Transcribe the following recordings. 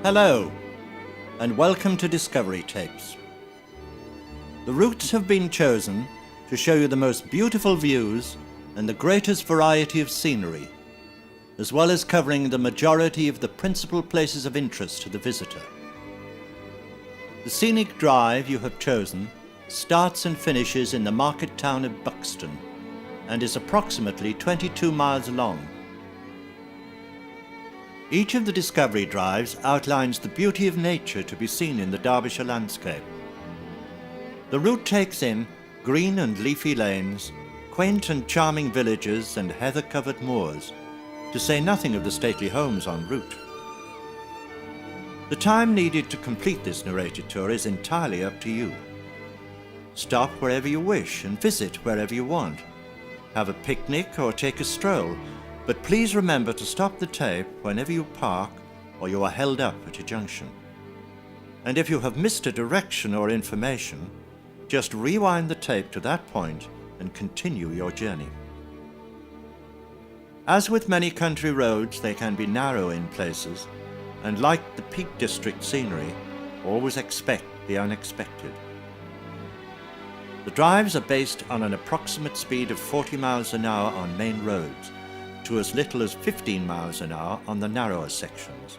Hello, and welcome to Discovery Tapes. The routes have been chosen to show you the most beautiful views and the greatest variety of scenery, as well as covering the majority of the principal places of interest to the visitor. The scenic drive you have chosen starts and finishes in the market town of Buxton and is approximately 22 miles long. Each of the Discovery Drives outlines the beauty of nature to be seen in the Derbyshire landscape. The route takes in green and leafy lanes, quaint and charming villages and heather-covered moors, to say nothing of the stately homes en route. The time needed to complete this narrated tour is entirely up to you. Stop wherever you wish and visit wherever you want. Have a picnic or take a stroll, but please remember to stop the tape whenever you park or you are held up at a junction. And if you have missed a direction or information, just rewind the tape to that point and continue your journey. As with many country roads, they can be narrow in places, and like the Peak District scenery, always expect the unexpected. The drives are based on an approximate speed of 40 miles an hour on main roads, to as little as 15 miles an hour on the narrower sections.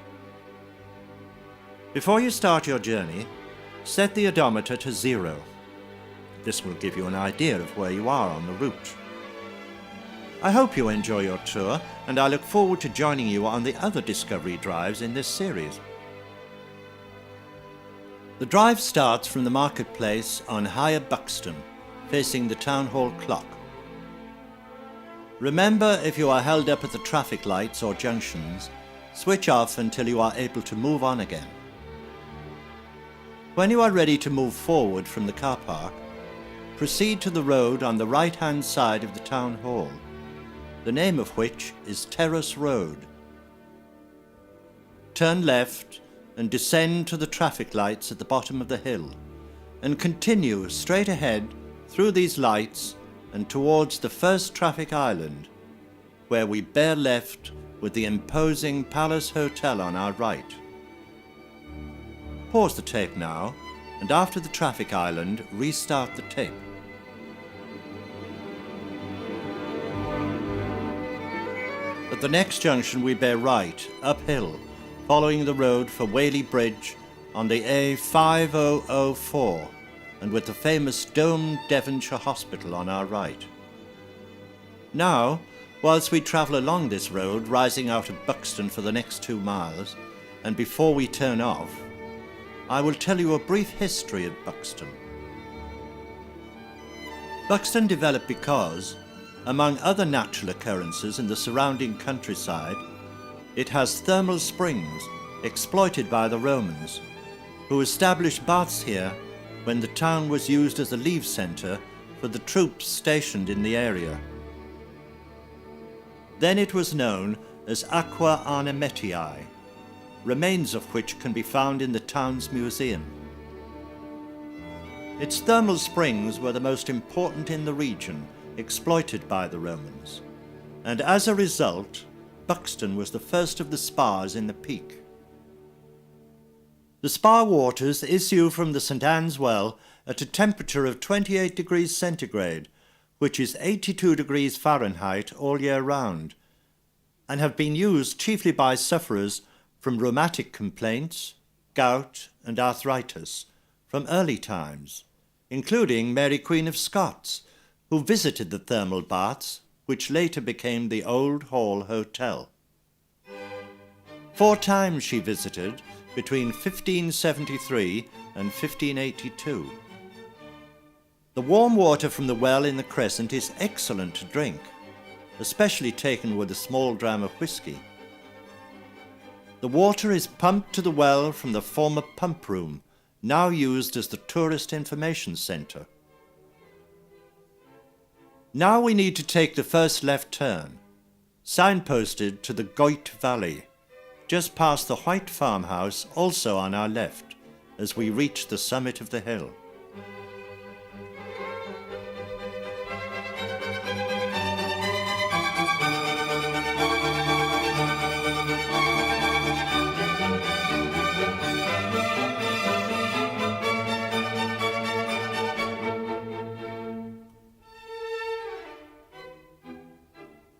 Before you start your journey, set the odometer to 0. This will give you an idea of where you are on the route. I hope you enjoy your tour, and I look forward to joining you on the other Discovery Drives in this series. The drive starts from the marketplace on Higher Buxton, facing the Town Hall clock. Remember, if you are held up at the traffic lights or junctions, switch off until you are able to move on again. When you are ready to move forward from the car park, proceed to the road on the right-hand side of the Town Hall, the name of which is Terrace Road. Turn left and descend to the traffic lights at the bottom of the hill, and continue straight ahead through these lights and towards the first traffic island, where we bear left with the imposing Palace Hotel on our right. Pause the tape now, and after the traffic island, restart the tape. At the next junction we bear right, uphill, following the road for Whaley Bridge on the A5004, and with the famous domed Devonshire Hospital on our right. Now, whilst we travel along this road rising out of Buxton for the next 2 miles, and before we turn off, I will tell you a brief history of Buxton. Buxton developed because, among other natural occurrences in the surrounding countryside, it has thermal springs exploited by the Romans, who established baths here when the town was used as a leave centre for the troops stationed in the area. Then it was known as Aqua Arnemetii, remains of which can be found in the town's museum. Its thermal springs were the most important in the region, exploited by the Romans, and as a result, Buxton was the first of the spas in the peak. The spa waters issue from the St Anne's Well at a temperature of 28 degrees centigrade, which is 82 degrees Fahrenheit all year round, and have been used chiefly by sufferers from rheumatic complaints, gout and arthritis from early times, including Mary Queen of Scots, who visited the thermal baths, which later became the Old Hall Hotel. 4 times she visited, between 1573 and 1582. The warm water from the well in the Crescent is excellent to drink, especially taken with a small dram of whisky. The water is pumped to the well from the former pump room, now used as the Tourist Information Centre. Now we need to take the first left turn, signposted to the Goyt Valley, just past the white farmhouse, also on our left, as we reach the summit of the hill.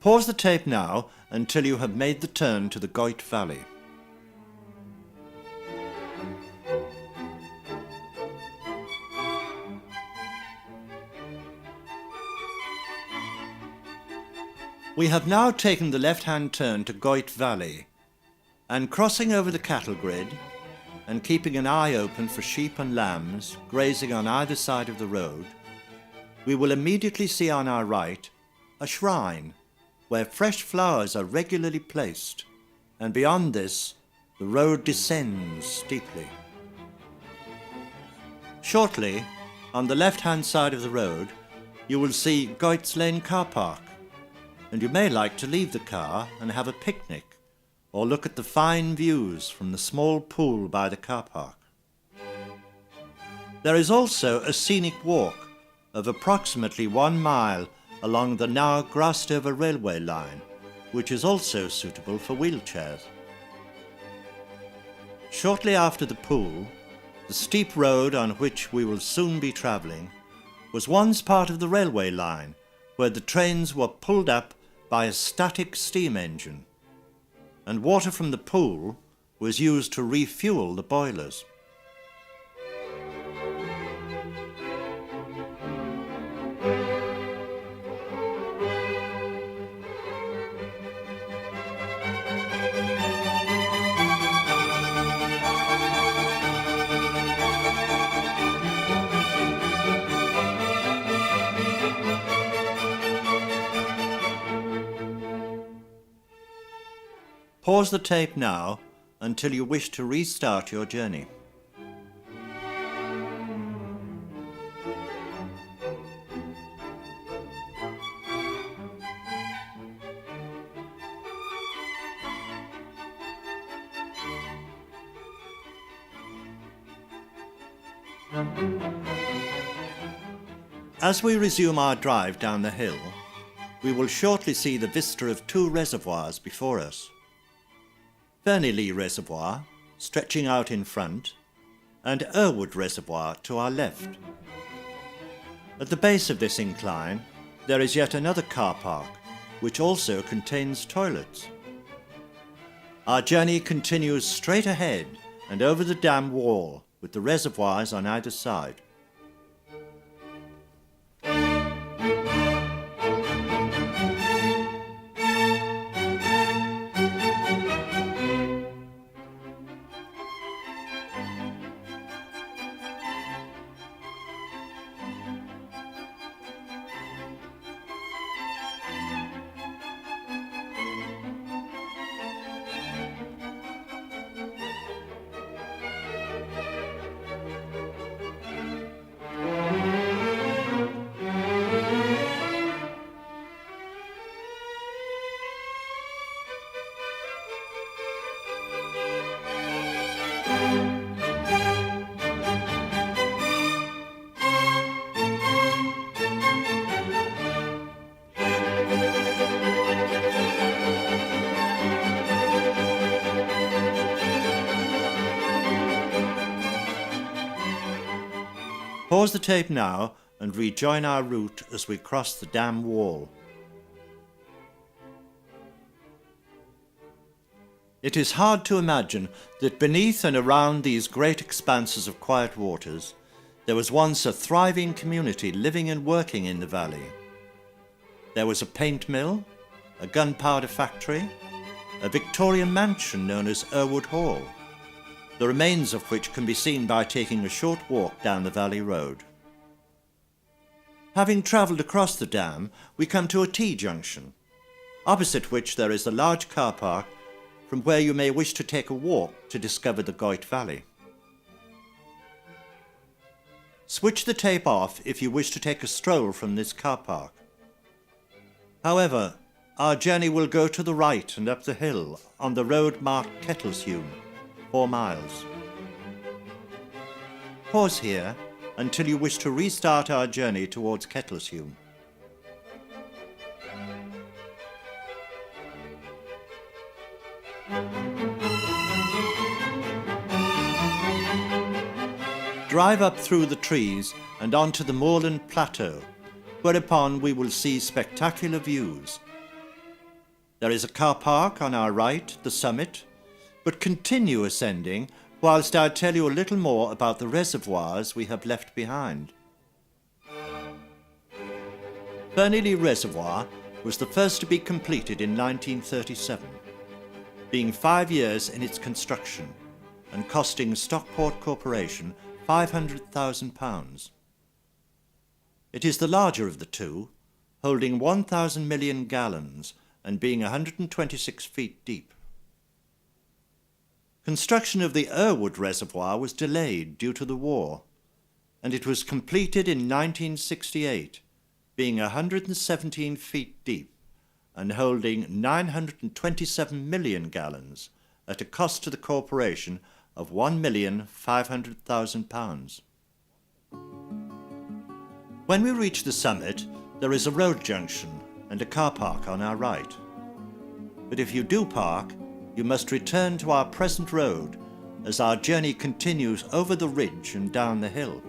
Pause the tape now until you have made the turn to the Goyt Valley. We have now taken the left-hand turn to Goyt Valley, and crossing over the cattle grid and keeping an eye open for sheep and lambs grazing on either side of the road, we will immediately see on our right a shrine where fresh flowers are regularly placed, and beyond this the road descends steeply. Shortly, on the left-hand side of the road, you will see Goyt's Lane car park, and you may like to leave the car and have a picnic or look at the fine views from the small pool by the car park. There is also a scenic walk of approximately 1 mile along the now grassed-over railway line, which is also suitable for wheelchairs. Shortly after the pool, the steep road on which we will soon be travelling was once part of the railway line, where the trains were pulled up by a static steam engine, and water from the pool was used to refuel the boilers. Pause the tape now until you wish to restart your journey. As we resume our drive down the hill, we will shortly see the vista of 2 reservoirs before us. Fernilee Reservoir, stretching out in front, and Errwood Reservoir to our left. At the base of this incline, there is yet another car park, which also contains toilets. Our journey continues straight ahead and over the dam wall, with the reservoirs on either side. Pause the tape now and rejoin our route as we cross the dam wall. It is hard to imagine that beneath and around these great expanses of quiet waters, there was once a thriving community living and working in the valley. There was a paint mill, a gunpowder factory, a Victorian mansion known as Errwood Hall, the remains of which can be seen by taking a short walk down the valley road. Having travelled across the dam, we come to a T-junction, opposite which there is a large car park from where you may wish to take a walk to discover the Goyt Valley. Switch the tape off if you wish to take a stroll from this car park. However, our journey will go to the right and up the hill on the road marked Kettleshume, 4 miles. Pause here until you wish to restart our journey towards Kettleshume. Drive up through the trees and onto the moorland plateau, whereupon we will see spectacular views. There is a car park on our right at the summit, but continue ascending whilst I tell you a little more about the reservoirs we have left behind. Fernilee Reservoir was the first to be completed in 1937, being 5 years in its construction and costing Stockport Corporation £500,000. It is the larger of the two, holding 1,000 million gallons and being 126 feet deep. Construction of the Errwood Reservoir was delayed due to the war, and it was completed in 1968, being 117 feet deep and holding 927 million gallons at a cost to the corporation of £1,500,000. When we reach the summit, there is a road junction and a car park on our right. But if you do park, you must return to our present road as our journey continues over the ridge and down the hill.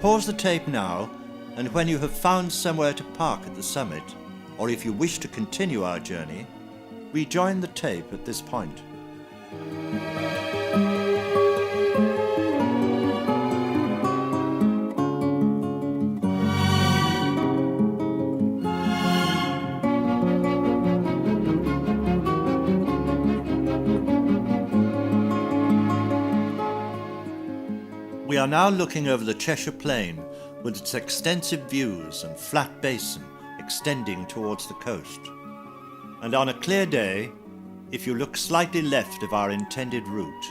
Pause the tape now, and when you have found somewhere to park at the summit, or if you wish to continue our journey, rejoin the tape at this point. We are now looking over the Cheshire Plain with its extensive views and flat basin extending towards the coast. And on a clear day, if you look slightly left of our intended route,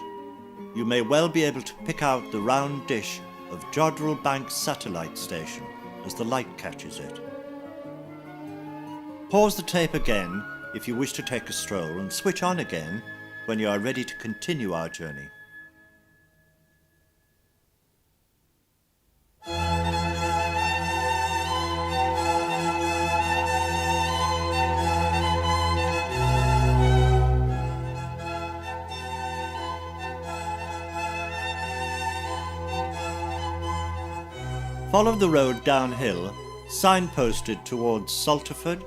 you may well be able to pick out the round dish of Jodrell Bank Satellite Station as the light catches it. Pause the tape again if you wish to take a stroll, and switch on again when you are ready to continue our journey. Follow the road downhill, signposted towards Salterford,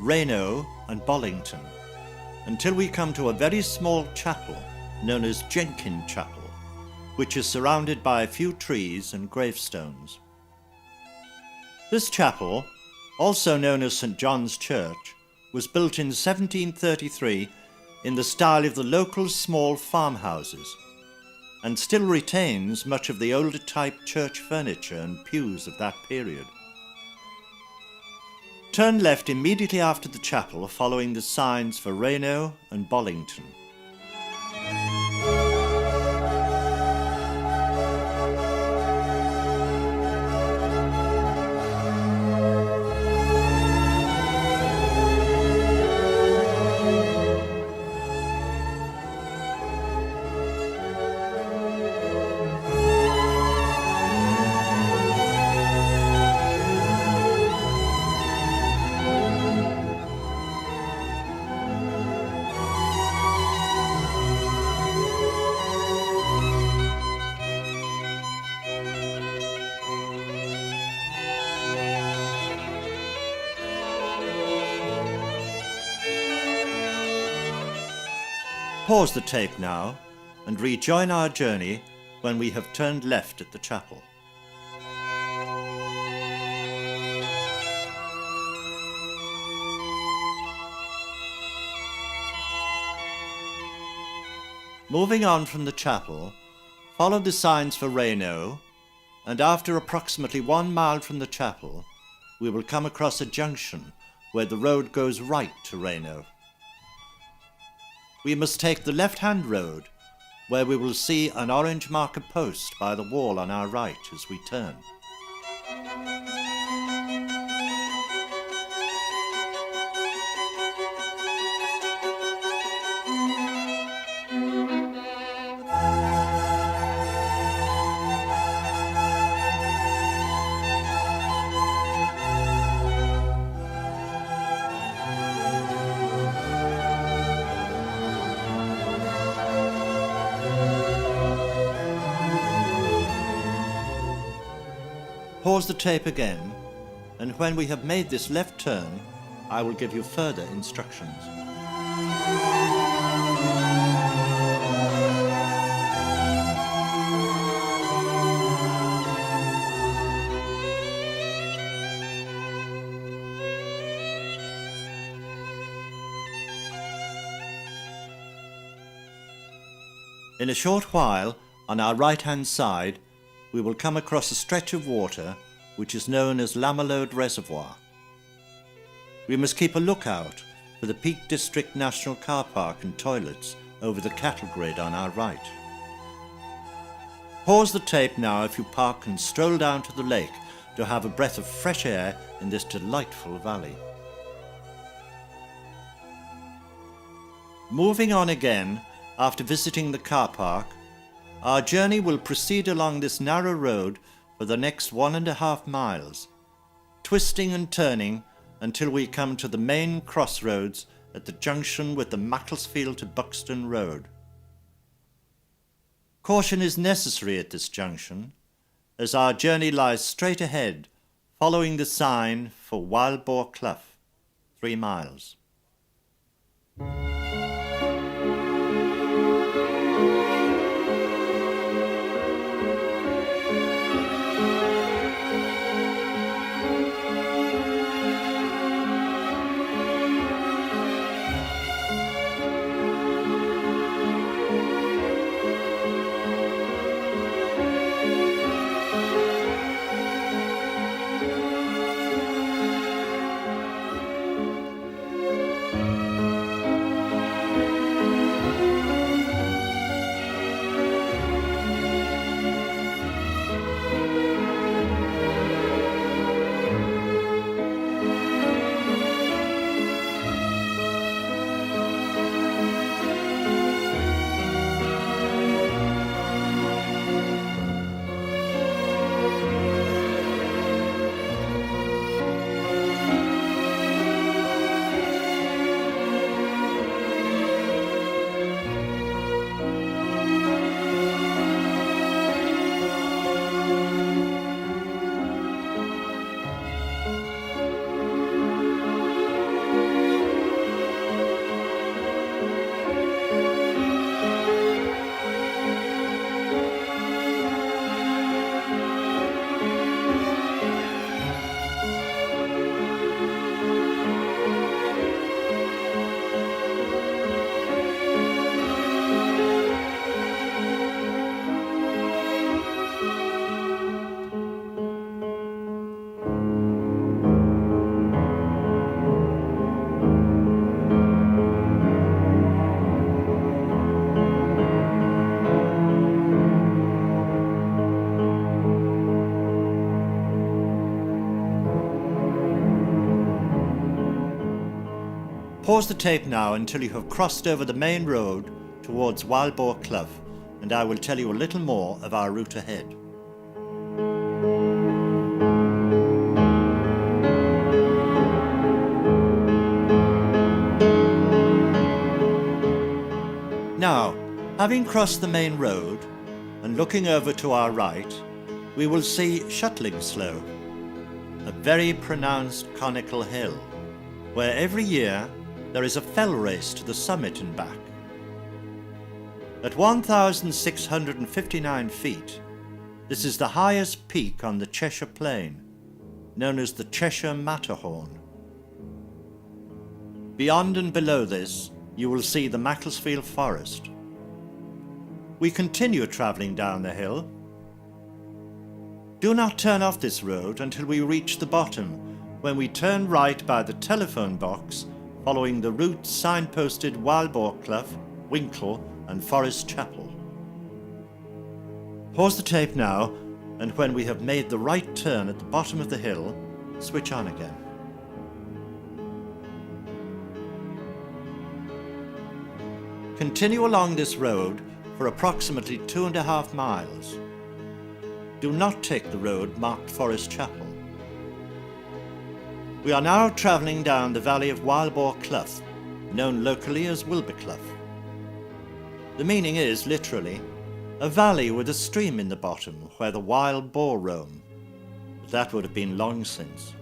Rayno and Bollington, until we come to a very small chapel known as Jenkin Chapel, which is surrounded by a few trees and gravestones. This chapel, also known as St. John's Church, was built in 1733 in the style of the local small farmhouses, and still retains much of the older type church furniture and pews of that period. Turn left immediately after the chapel, following the signs for Rayno and Bollington. Pause the tape now and rejoin our journey when we have turned left at the chapel. Moving on from the chapel, follow the signs for Rayno, and after approximately 1 mile from the chapel, we will come across a junction where the road goes right to Rayno. We must take the left-hand road, where we will see an orange marker post by the wall on our right as we turn. Pause the tape again, and when we have made this left turn, I will give you further instructions. In a short while, on our right-hand side, we will come across a stretch of water which is known as Lamaload Reservoir. We must keep a lookout for the Peak District National Car Park and toilets over the cattle grid on our right. Pause the tape now if you park and stroll down to the lake to have a breath of fresh air in this delightful valley. Moving on again, after visiting the car park, our journey will proceed along this narrow road for the next 1.5 miles, twisting and turning until we come to the main crossroads at the junction with the Macclesfield to Buxton road. Caution is necessary at this junction, as our journey lies straight ahead, following the sign for Wildboarclough, 3 miles. Pause the tape now until you have crossed over the main road towards Wildboarclough, and I will tell you a little more of our route ahead. Now, having crossed the main road and looking over to our right, we will see Shutlingsloe, a very pronounced conical hill, where every year there is a fell race to the summit and back. At 1,659 feet, this is the highest peak on the Cheshire Plain, known as the Cheshire Matterhorn. Beyond and below this, you will see the Macclesfield Forest. We continue travelling down the hill. Do not turn off this road until we reach the bottom, when we turn right by the telephone box, following the route signposted Wildboarclough, Winkle and Forest Chapel. Pause the tape now, and when we have made the right turn at the bottom of the hill, switch on again. Continue along this road for approximately 2.5 miles. Do not take the road marked Forest Chapel. We are now travelling down the valley of Wildboarclough, known locally as Wildboarclough. The meaning is, literally, a valley with a stream in the bottom where the wild boar roam, but that would have been long since.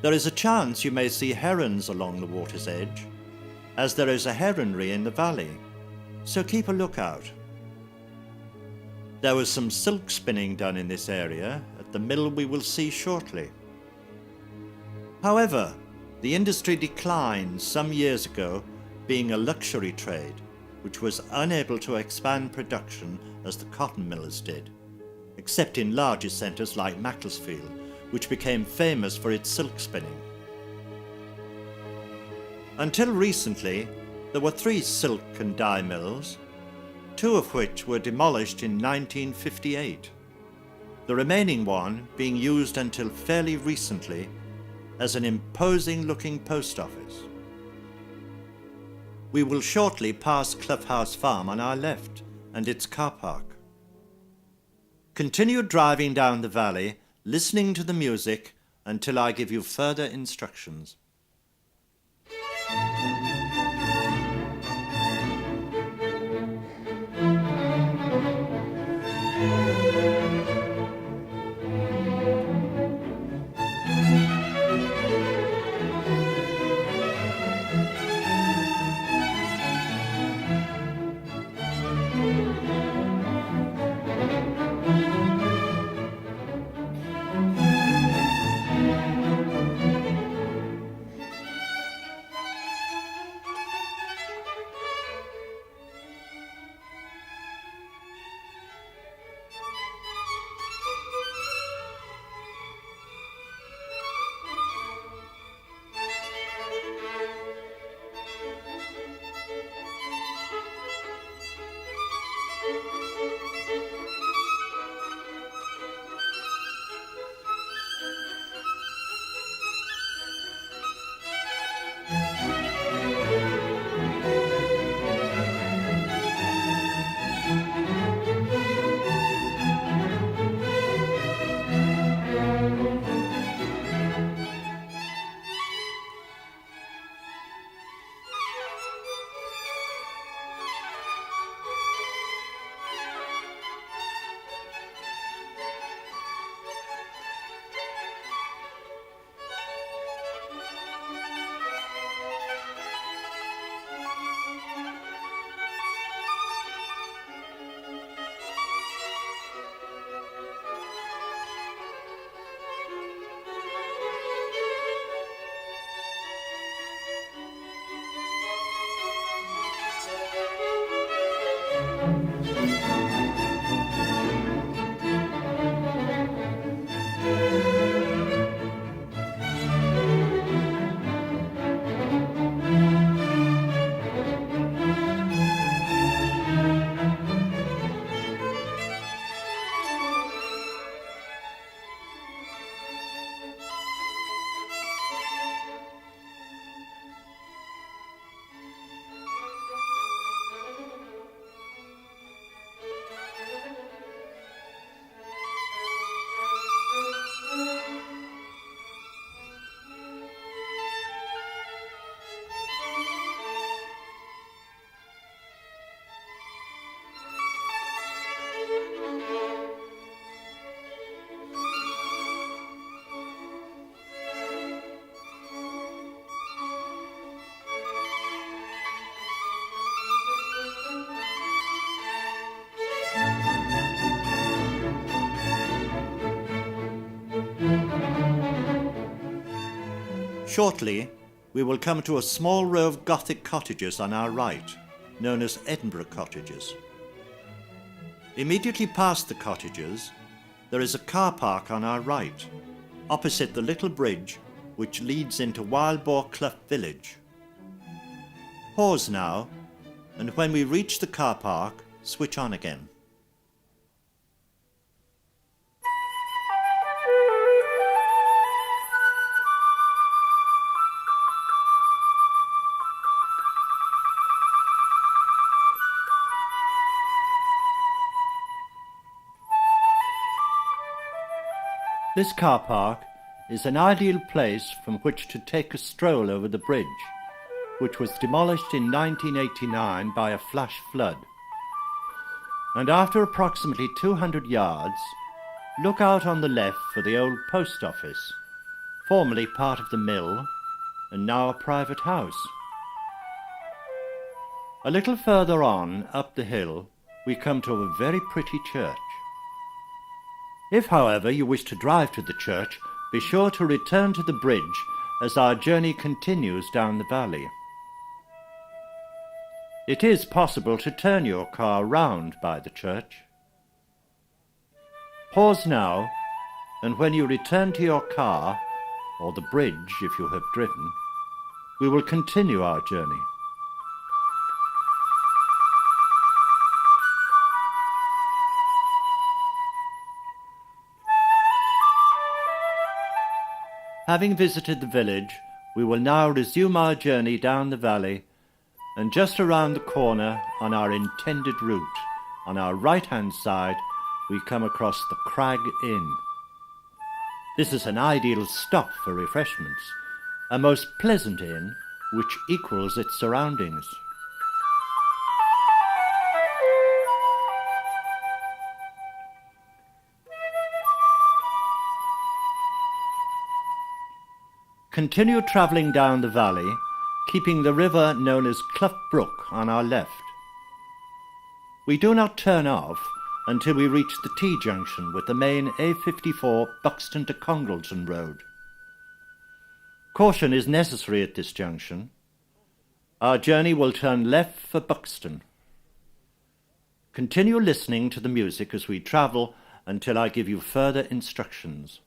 There is a chance you may see herons along the water's edge, as there is a heronry in the valley, so keep a lookout. There was some silk spinning done in this area at the mill we will see shortly. However, the industry declined some years ago, being a luxury trade, which was unable to expand production as the cotton millers did, except in larger centres like Macclesfield, which became famous for its silk spinning. Until recently, there were 3 silk and dye mills, 2 of which were demolished in 1958, the remaining one being used until fairly recently as an imposing-looking post office. We will shortly pass Clough House Farm on our left and its car park. Continue driving down the valley, listening to the music until I give you further instructions. Shortly, we will come to a small row of Gothic cottages on our right, known as Edinburgh cottages. Immediately past the cottages, there is a car park on our right, opposite the little bridge which leads into Wildboarclough Village. Pause now, and when we reach the car park, switch on again. This car park is an ideal place from which to take a stroll over the bridge, which was demolished in 1989 by a flash flood. And after approximately 200 yards, look out on the left for the old post office, formerly part of the mill and now a private house. A little further on, up the hill, we come to a very pretty church. If, however, you wish to drive to the church, be sure to return to the bridge as our journey continues down the valley. It is possible to turn your car round by the church. Pause now, and when you return to your car, or the bridge if you have driven, we will continue our journey. Having visited the village, we will now resume our journey down the valley, and just around the corner on our intended route, on our right-hand side, we come across the Cragg Inn. This is an ideal stop for refreshments, a most pleasant inn which equals its surroundings. Continue travelling down the valley, keeping the river known as Clough Brook on our left. We do not turn off until we reach the T-junction with the main A54 Buxton to Congleton Road. Caution is necessary at this junction. Our journey will turn left for Buxton. Continue listening to the music as we travel until I give you further instructions.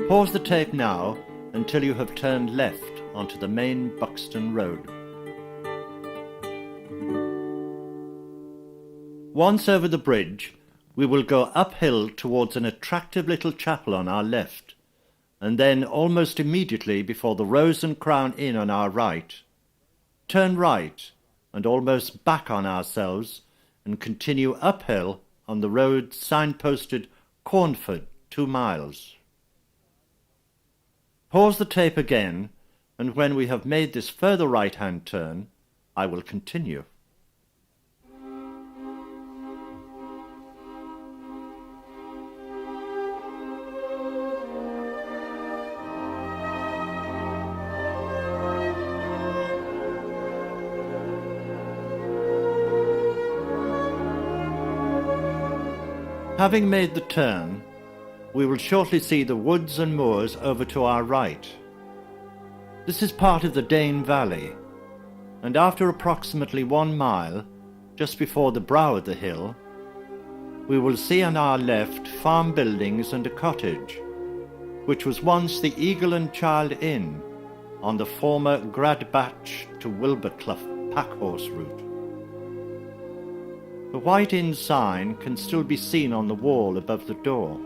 Pause the tape now until you have turned left onto the main Buxton Road. Once over the bridge, we will go uphill towards an attractive little chapel on our left, and then almost immediately before the Rose and Crown Inn on our right, turn right and almost back on ourselves and continue uphill on the road signposted Cornford 2 miles. Pause the tape again, and when we have made this further right-hand turn, I will continue. Having made the turn, we will shortly see the woods and moors over to our right. This is part of the Dane Valley, and after approximately 1 mile, just before the brow of the hill, we will see on our left farm buildings and a cottage, which was once the Eagle and Child Inn on the former Gradbach to Wildboarclough packhorse route. The White Inn sign can still be seen on the wall above the door.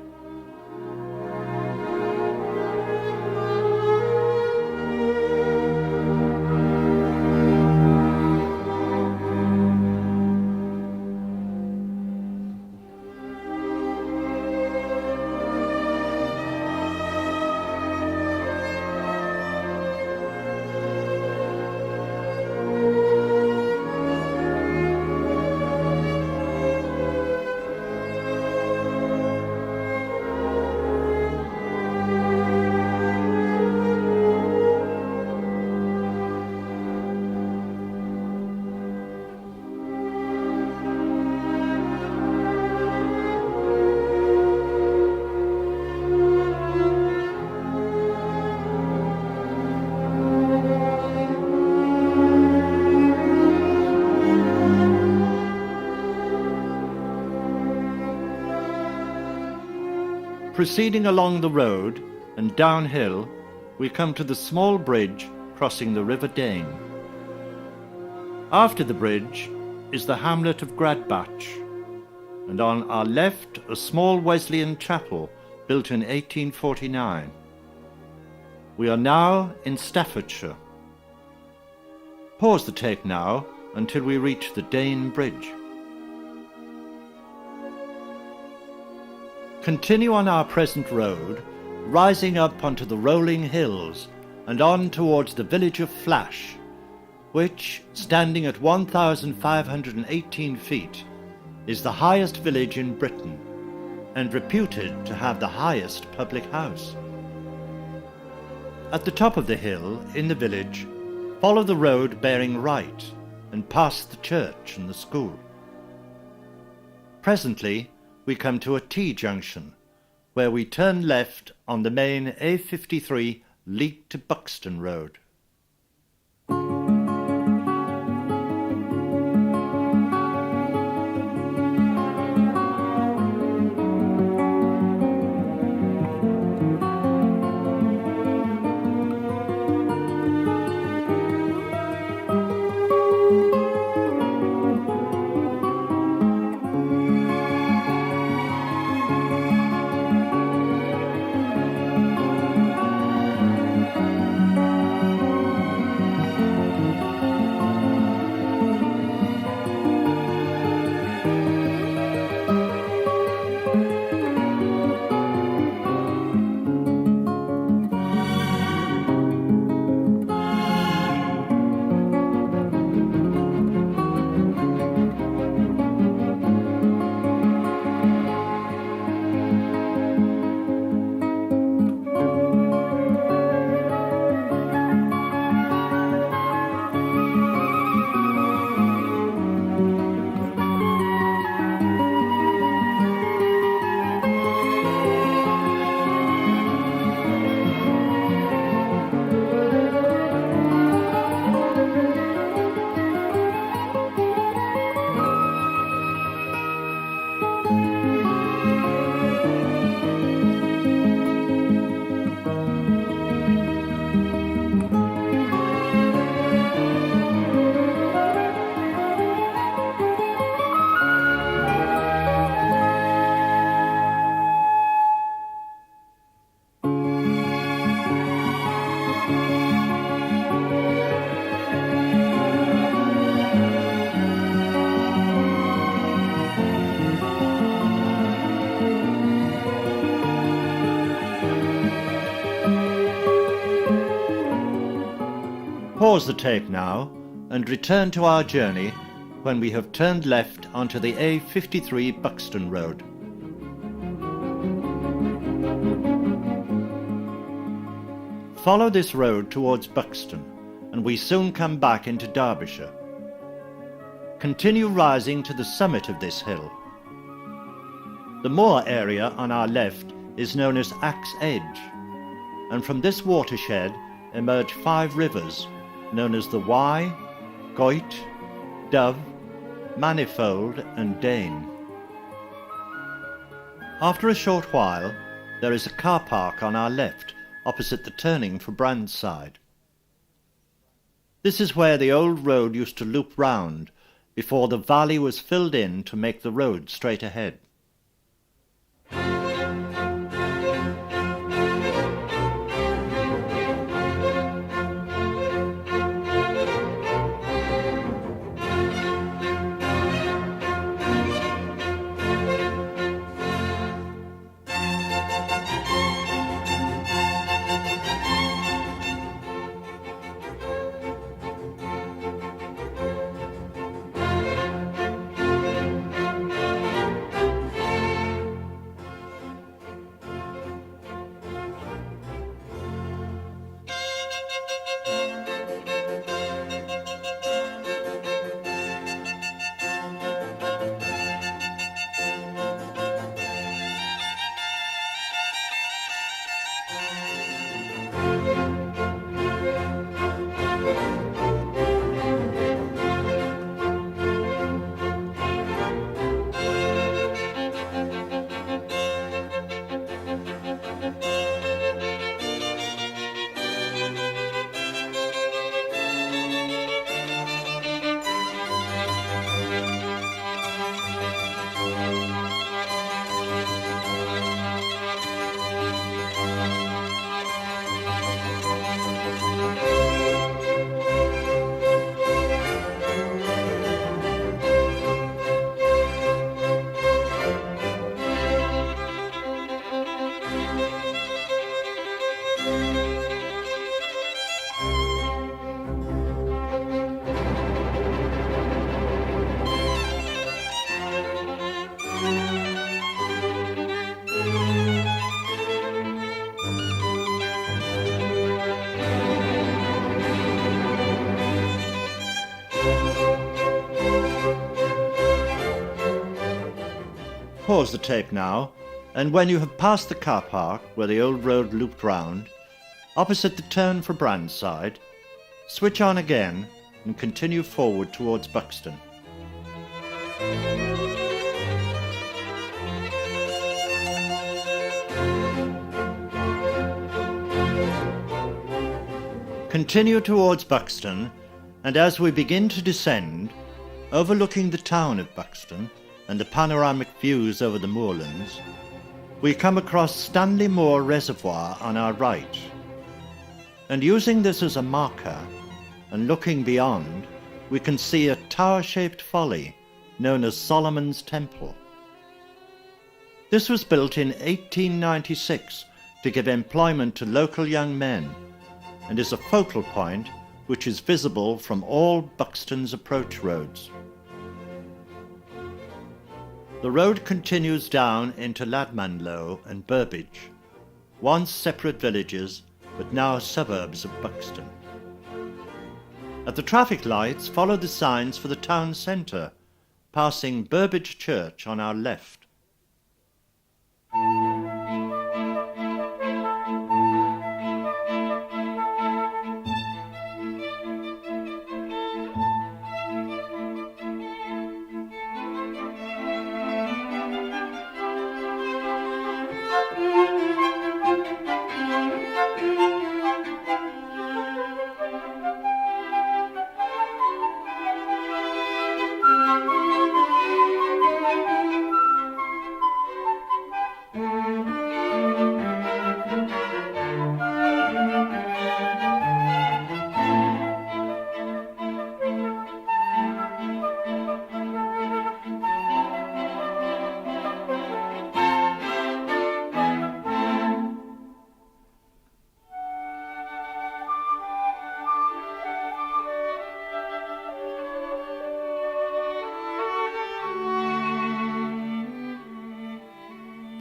Proceeding along the road and downhill, we come to the small bridge crossing the River Dane. After the bridge is the hamlet of Gradbach, and on our left a small Wesleyan chapel built in 1849. We are now in Staffordshire. Pause the tape now until we reach the Dane Bridge. Continue on our present road, rising up onto the rolling hills and on towards the village of Flash, which, standing at 1,518 feet, is the highest village in Britain and reputed to have the highest public house. At the top of the hill, in the village, follow the road bearing right and past the church and the school. Presently, we come to a T-junction, where we turn left on the main A53 Leek to Buxton road. Pause the tape now and return to our journey when we have turned left onto the A53 Buxton Road. Follow this road towards Buxton and we soon come back into Derbyshire. Continue rising to the summit of this hill. The moor area on our left is known as Axe Edge, and from this watershed emerge 5 rivers known as the Wye, Goyt, Dove, Manifold and Dane. After a short while, there is a car park on our left opposite the turning for Brund side. This is where the old road used to loop round before the valley was filled in to make the road straight ahead. Pause the tape now, and when you have passed the car park where the old road looped round, opposite the turn for Brund side, switch on again and continue forward towards Buxton. Continue towards Buxton, and as we begin to descend, overlooking the town of Buxton and the panoramic views over the moorlands, we come across Stanley Moor Reservoir on our right. And using this as a marker, and looking beyond, we can see a tower-shaped folly known as Solomon's Temple. This was built in 1896 to give employment to local young men, and is a focal point which is visible from all Buxton's approach roads. The road continues down into Lamaload and Burbage, once separate villages but now suburbs of Buxton. At the traffic lights, follow the signs for the town centre, passing Burbage Church on our left.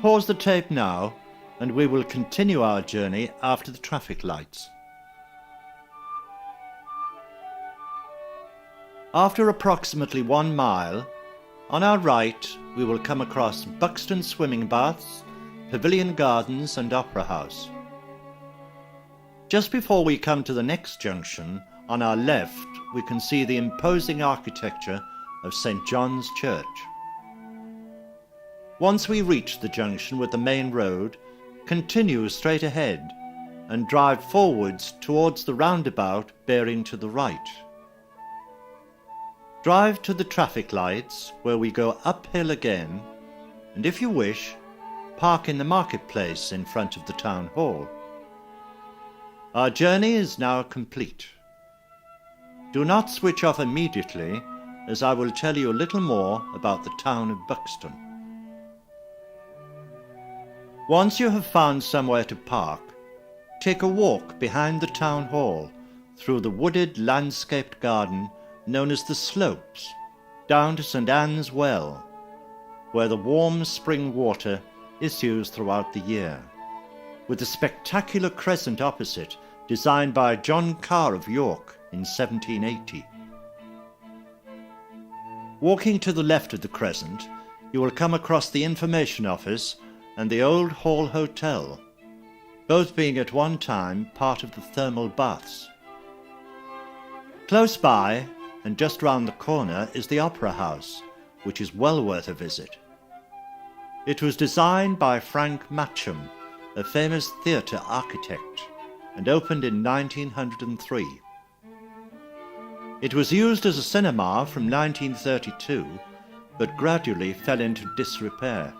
Pause the tape now, and we will continue our journey after the traffic lights. After approximately 1 mile, on our right we will come across Buxton swimming baths, Pavilion Gardens and Opera House. Just before we come to the next junction, on our left we can see the imposing architecture of St. John's Church. Once we reach the junction with the main road, continue straight ahead and drive forwards towards the roundabout bearing to the right. Drive to the traffic lights where we go uphill again, and if you wish, park in the marketplace in front of the town hall. Our journey is now complete. Do not switch off immediately, as I will tell you a little more about the town of Buxton. Once you have found somewhere to park, take a walk behind the town hall through the wooded landscaped garden known as the Slopes, down to St. Anne's Well, where the warm spring water issues throughout the year, with the spectacular crescent opposite, designed by John Carr of York in 1780. Walking to the left of the crescent, you will come across the information office and the Old Hall Hotel, both being at one time part of the thermal baths. Close by, and just round the corner, is the Opera House, which is well worth a visit. It was designed by Frank Matcham, a famous theatre architect, and opened in 1903. It was used as a cinema from 1932, but gradually fell into disrepair.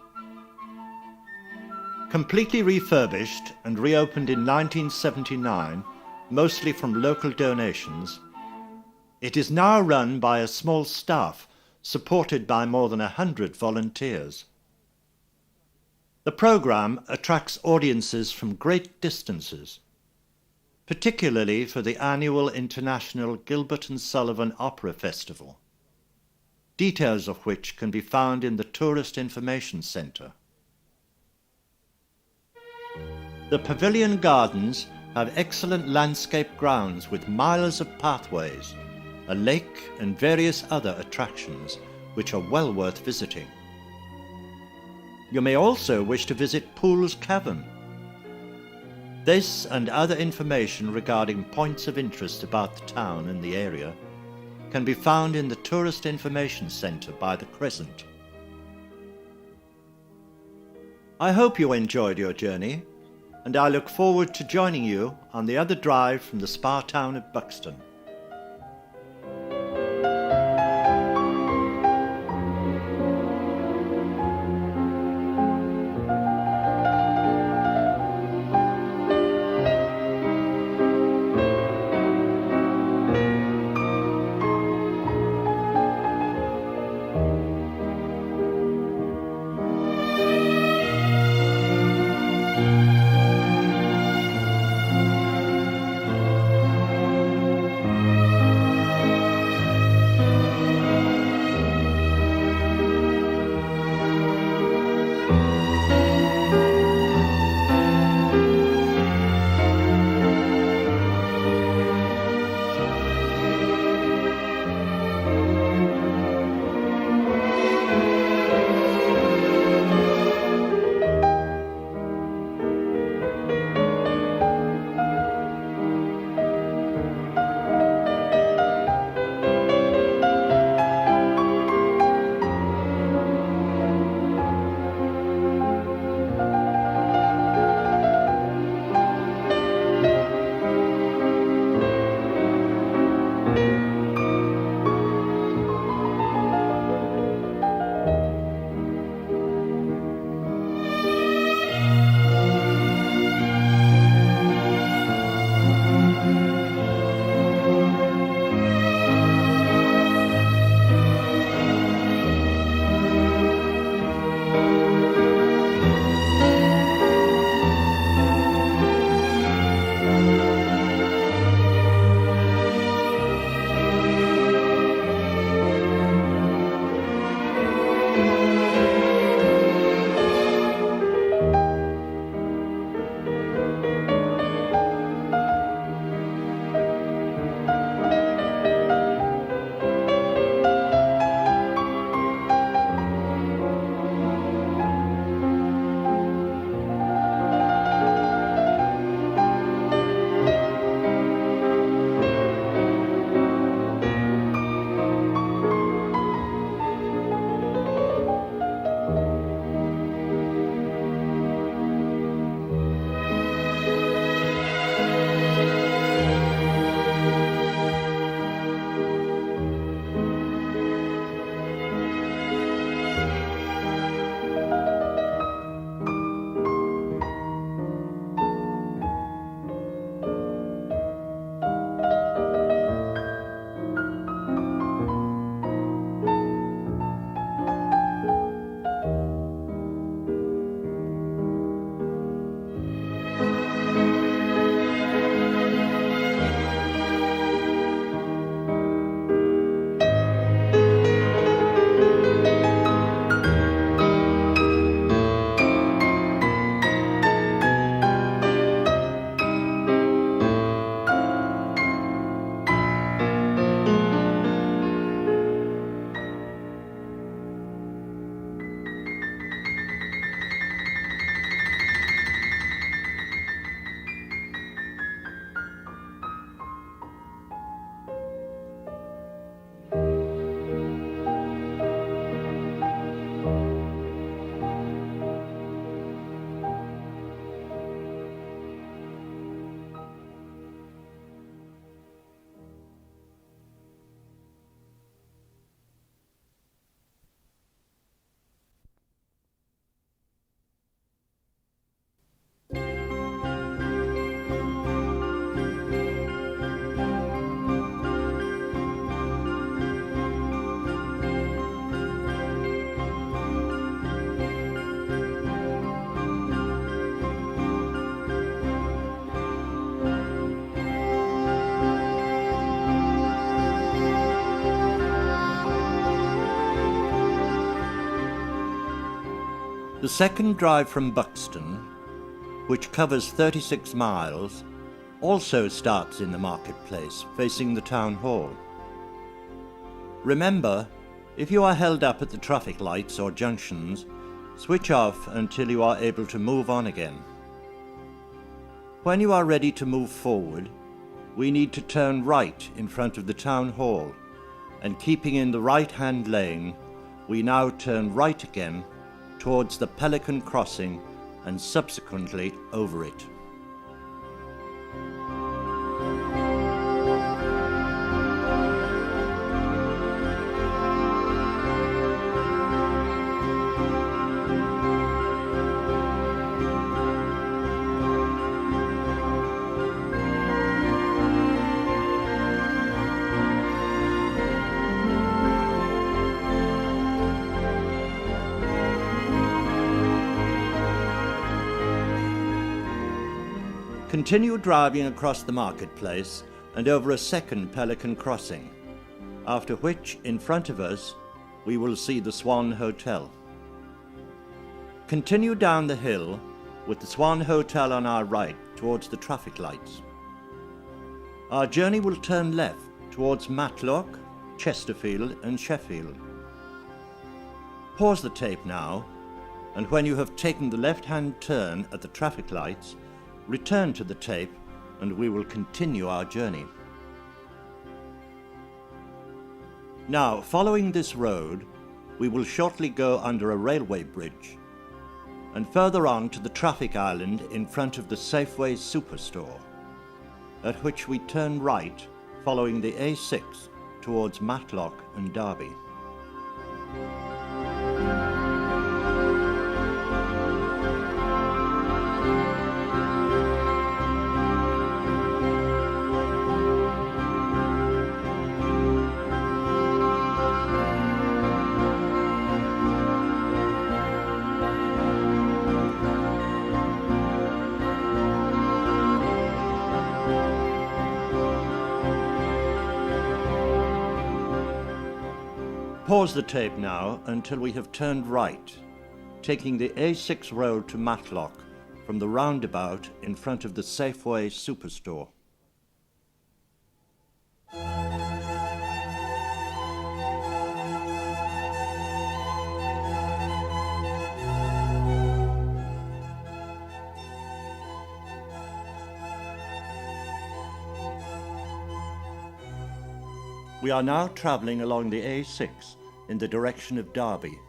Completely refurbished and reopened in 1979, mostly from local donations, it is now run by a small staff supported by more than 100 volunteers. The programme attracts audiences from great distances, particularly for the annual International Gilbert and Sullivan Opera Festival, details of which can be found in the Tourist Information Centre. The Pavilion Gardens have excellent landscape grounds with miles of pathways, a lake and various other attractions which are well worth visiting. You may also wish to visit Poole's Cavern. This and other information regarding points of interest about the town and the area can be found in the Tourist Information Centre by the Crescent. I hope you enjoyed your journey, and I look forward to joining you on the other drive from the spa town of Buxton. The second drive from Buxton, which covers 36 miles, also starts in the marketplace facing the town hall. Remember, if you are held up at the traffic lights or junctions, switch off until you are able to move on again. When you are ready to move forward, we need to turn right in front of the town hall, and keeping in the right-hand lane, we now turn right again towards the Pelican Crossing and subsequently over it. Continue driving across the marketplace and over a second Pelican Crossing, after which, in front of us, we will see the Swan Hotel. Continue down the hill with the Swan Hotel on our right towards the traffic lights. Our journey will turn left towards Matlock, Chesterfield and Sheffield. Pause the tape now, and when you have taken the left-hand turn at the traffic lights, return to the tape and we will continue our journey. Now, following this road, we will shortly go under a railway bridge and further on to the traffic island in front of the Safeway Superstore, at which we turn right following the A6 towards Matlock and Derby. Pause the tape now until we have turned right, taking the A6 road to Matlock from the roundabout in front of the Safeway Superstore. We are now travelling along the A6 in the direction of Derby,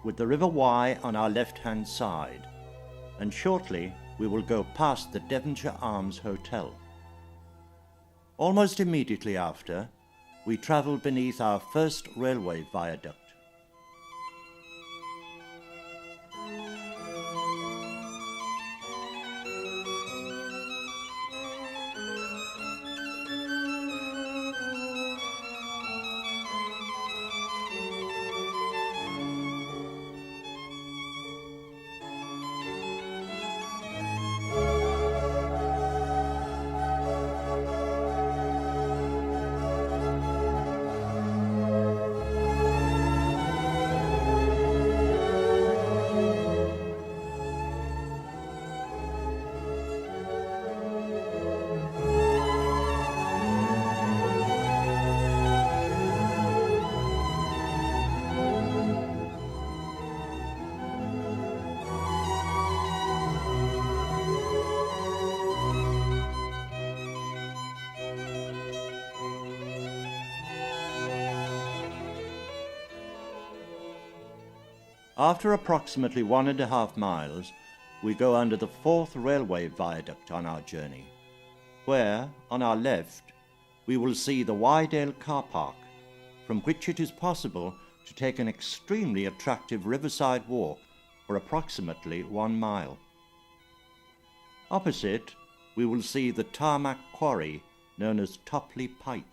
with the River Wye on our left-hand side, and shortly we will go past the Devonshire Arms Hotel. Almost immediately after, we travel beneath our first railway viaduct. After approximately 1.5 miles, we go under the fourth railway viaduct on our journey, where, on our left, we will see the Wydale car park, from which it is possible to take an extremely attractive riverside walk for approximately 1 mile. Opposite, we will see the tarmac quarry known as Topley Pike.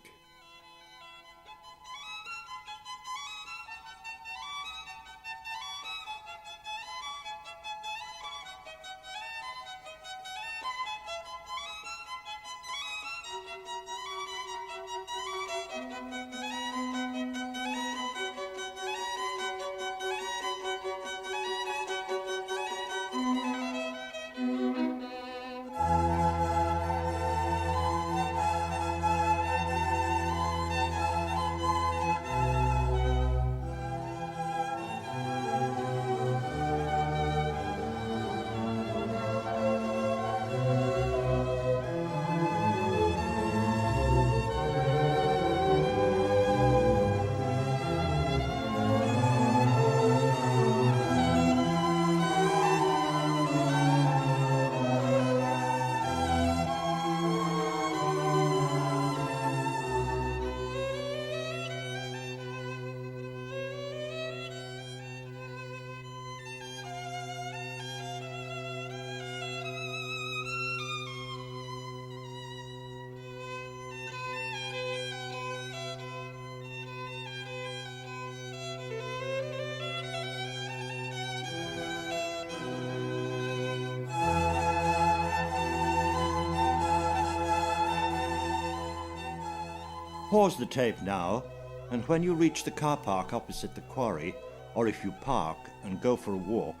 Pause the tape now, and when you reach the car park opposite the quarry, or if you park and go for a walk,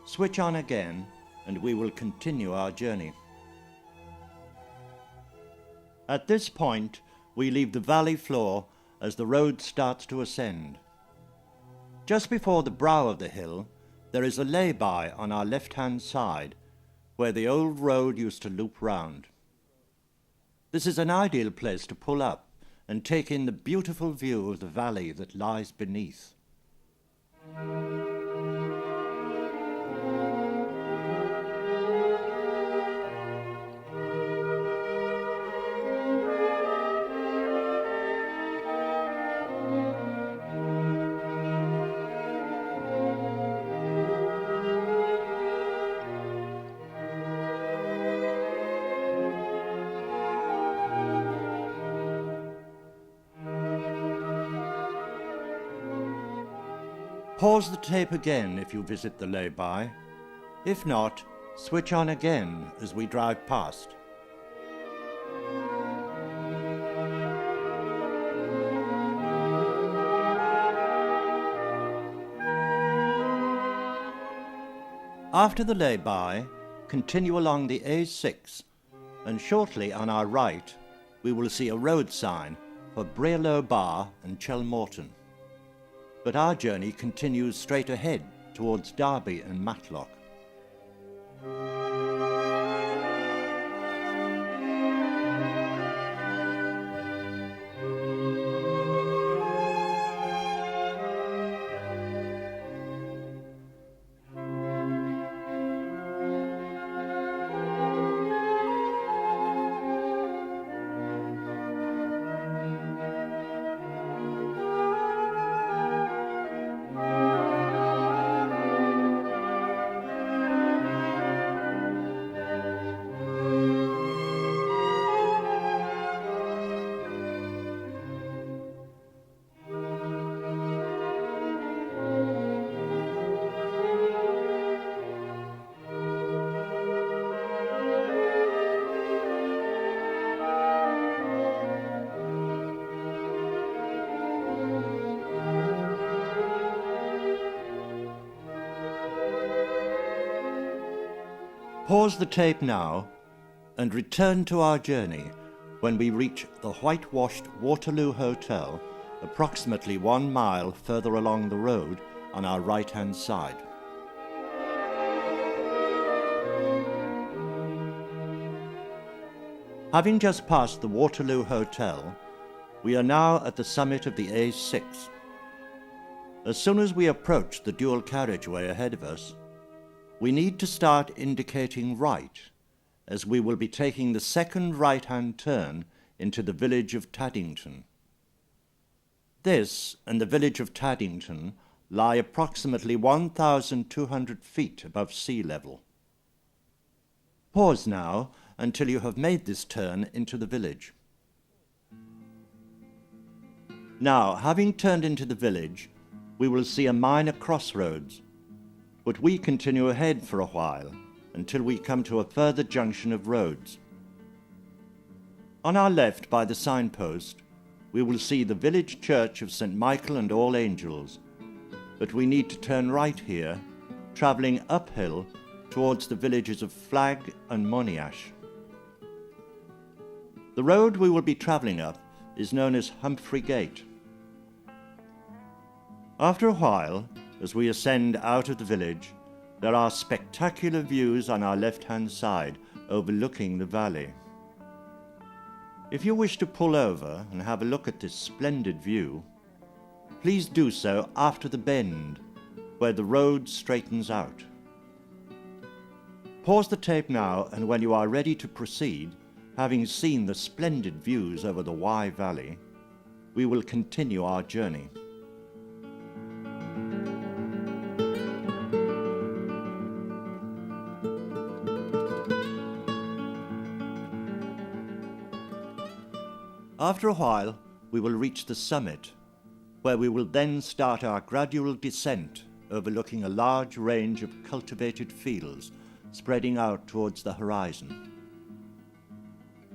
switch on again and we will continue our journey. At this point, we leave the valley floor as the road starts to ascend. Just before the brow of the hill, there is a lay-by on our left-hand side, where the old road used to loop round. This is an ideal place to pull up and take in the beautiful view of the valley that lies beneath. Pause the tape again if you visit the lay-by. If not, switch on again as we drive past. After the lay-by, continue along the A6, and shortly on our right, we will see a road sign for Brearlow Bar and Chelmorton. But our journey continues straight ahead towards Derby and Matlock. Pause the tape now and return to our journey when we reach the whitewashed Waterloo Hotel, approximately 1 mile further along the road on our right-hand side. Having just passed the Waterloo Hotel, we are now at the summit of the A6. As soon as we approach the dual carriageway ahead of us, we need to start indicating right, as we will be taking the second right-hand turn into the village of Taddington. This and the village of Taddington lie approximately 1,200 feet above sea level. Pause now until you have made this turn into the village. Now, having turned into the village, we will see a minor crossroads, but we continue ahead for a while until we come to a further junction of roads. On our left by the signpost, we will see the village church of St. Michael and All Angels, but we need to turn right here, travelling uphill towards the villages of Flagg and Moniash. The road we will be travelling up is known as Humphrey Gate. After a while, as we ascend out of the village, there are spectacular views on our left-hand side overlooking the valley. If you wish to pull over and have a look at this splendid view, please do so after the bend, where the road straightens out. Pause the tape now, and when you are ready to proceed, having seen the splendid views over the Wye Valley, we will continue our journey. After a while, we will reach the summit, where we will then start our gradual descent overlooking a large range of cultivated fields spreading out towards the horizon.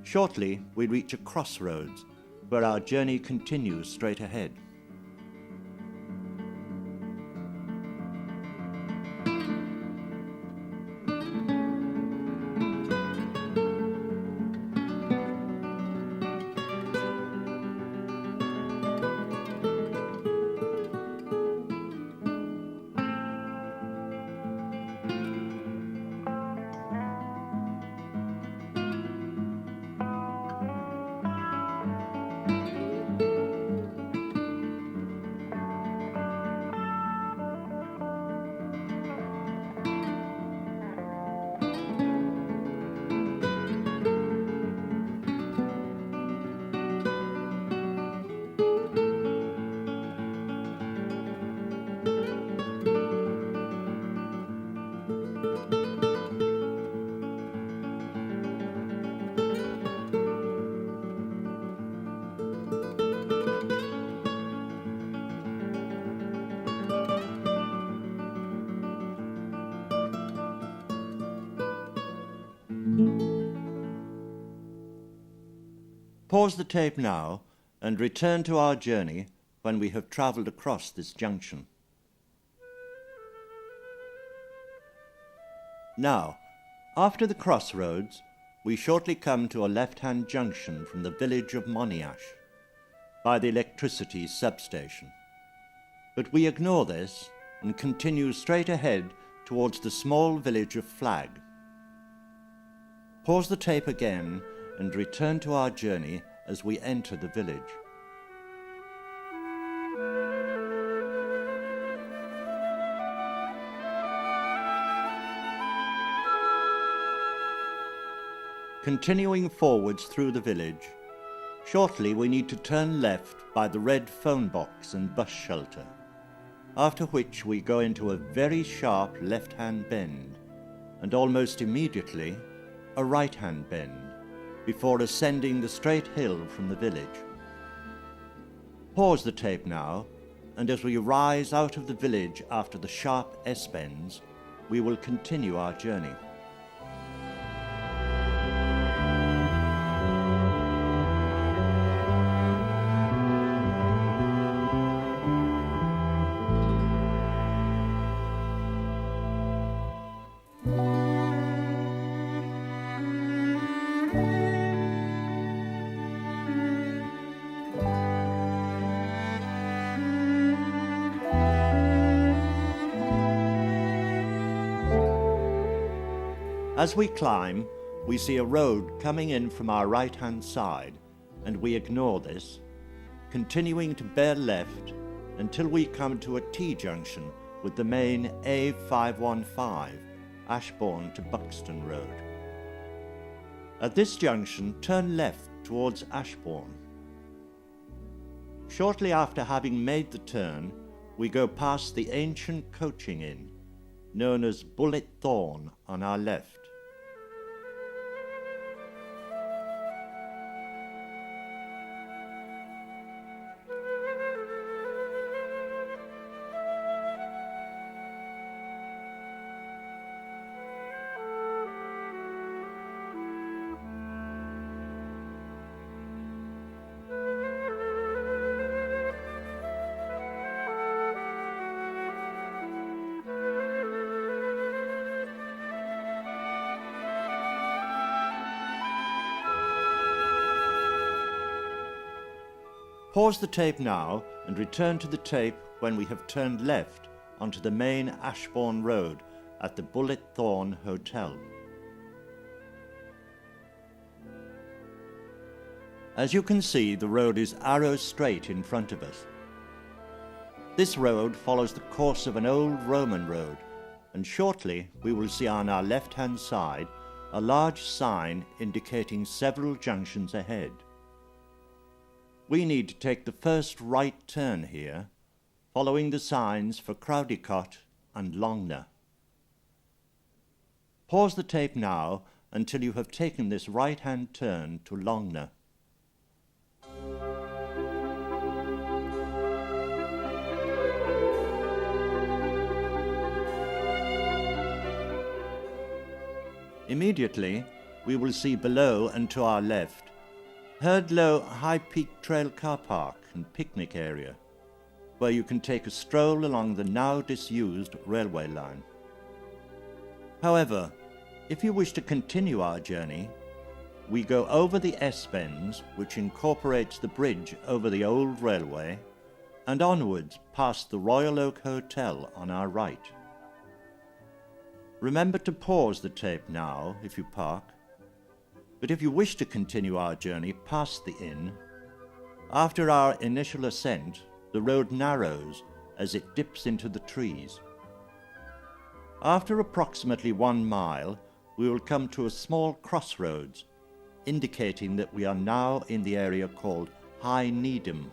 Shortly, we reach a crossroads, where our journey continues straight ahead. Pause the tape now and return to our journey when we have travelled across this junction. Now, after the crossroads, we shortly come to a left-hand junction from the village of Monash by the electricity substation. But we ignore this and continue straight ahead towards the small village of Flagg. Pause the tape again and return to our journey as we enter the village. Continuing forwards through the village, shortly we need to turn left by the red phone box and bus shelter, after which we go into a very sharp left-hand bend, and almost immediately a right-hand bend, before ascending the straight hill from the village. Pause the tape now, and as we rise out of the village after the sharp S-bends, we will continue our journey. As we climb, we see a road coming in from our right-hand side, and we ignore this, continuing to bear left until we come to a T-junction with the main A515, Ashbourne to Buxton Road. At this junction, turn left towards Ashbourne. Shortly after having made the turn, we go past the ancient coaching inn, known as Bullet Thorn, on our left. Pause the tape now and return to the tape when we have turned left onto the main Ashbourne Road at the Bullet Thorn Hotel. As you can see, the road is arrow straight in front of us. This road follows the course of an old Roman road, and shortly we will see on our left-hand side a large sign indicating several junctions ahead. We need to take the first right turn here, following the signs for Crowdicote and Longnor. Pause the tape now until you have taken this right-hand turn to Longnor. Immediately, we will see below and to our left Herdlow High Peak Trail car park and picnic area, where you can take a stroll along the now disused railway line. However, if you wish to continue our journey, we go over the S-Bends, which incorporates the bridge over the old railway, and onwards past the Royal Oak Hotel on our right. Remember to pause the tape now if you park, but if you wish to continue our journey past the inn, after our initial ascent, the road narrows as it dips into the trees. After approximately 1 mile, we will come to a small crossroads, indicating that we are now in the area called High Needham.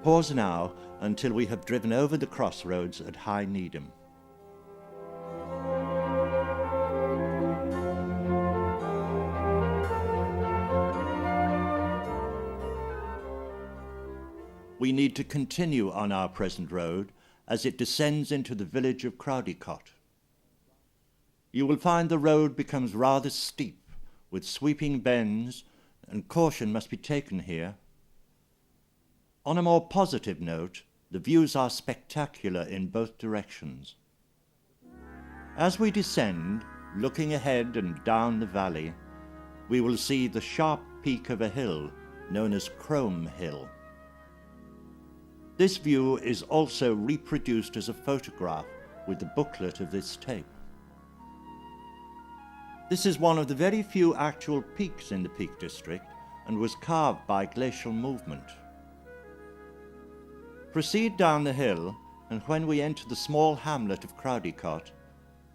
Pause now until we have driven over the crossroads at High Needham. We need to continue on our present road as it descends into the village of Crowdicote. You will find the road becomes rather steep, with sweeping bends, and caution must be taken here. On a more positive note, the views are spectacular in both directions. As we descend, looking ahead and down the valley, we will see the sharp peak of a hill known as Crome Hill. This view is also reproduced as a photograph with the booklet of this tape. This is one of the very few actual peaks in the Peak District and was carved by glacial movement. Proceed down the hill, and when we enter the small hamlet of Crowdicote,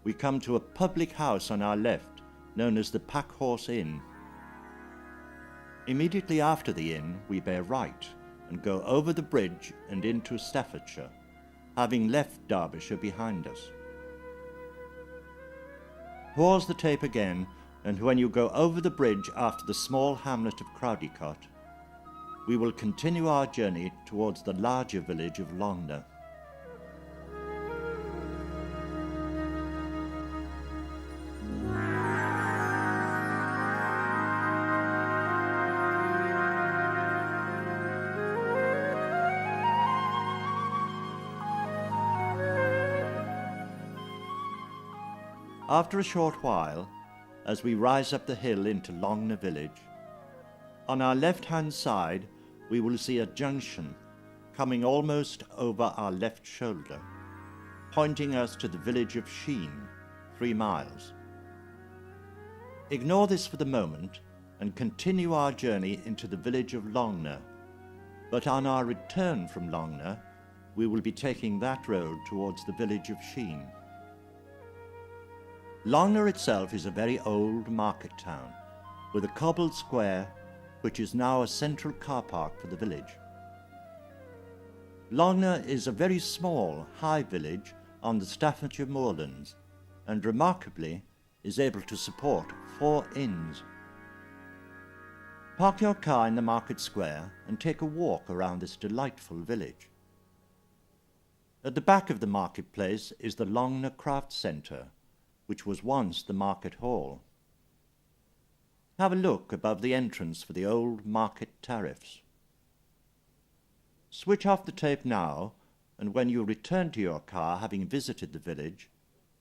we come to a public house on our left, known as the Packhorse Inn. Immediately after the inn, we bear right and go over the bridge and into Staffordshire, having left Derbyshire behind us. Pause the tape again, and when you go over the bridge after the small hamlet of Crowdicote, we will continue our journey towards the larger village of Longnor. After a short while, as we rise up the hill into Longnor village, on our left-hand side, we will see a junction coming almost over our left shoulder, pointing us to the village of Sheen, 3 miles. Ignore this for the moment and continue our journey into the village of Longnor, but on our return from Longnor, we will be taking that road towards the village of Sheen. Longnor itself is a very old market town, with a cobbled square which is now a central car park for the village. Longnor is a very small, high village on the Staffordshire moorlands, and remarkably is able to support 4 inns. Park your car in the market square and take a walk around this delightful village. At the back of the marketplace is the Longnor Craft Centre, which was once the market hall. Have a look above the entrance for the old market tariffs. Switch off the tape now and when you return to your car having visited the village,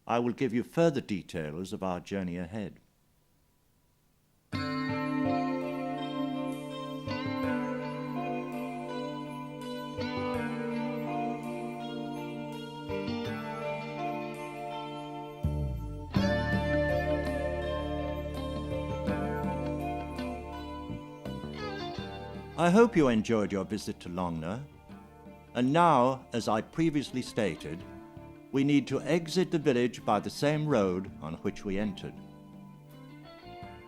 I will give you further details of our journey ahead. I hope you enjoyed your visit to Longnor, and now, as I previously stated, we need to exit the village by the same road on which we entered.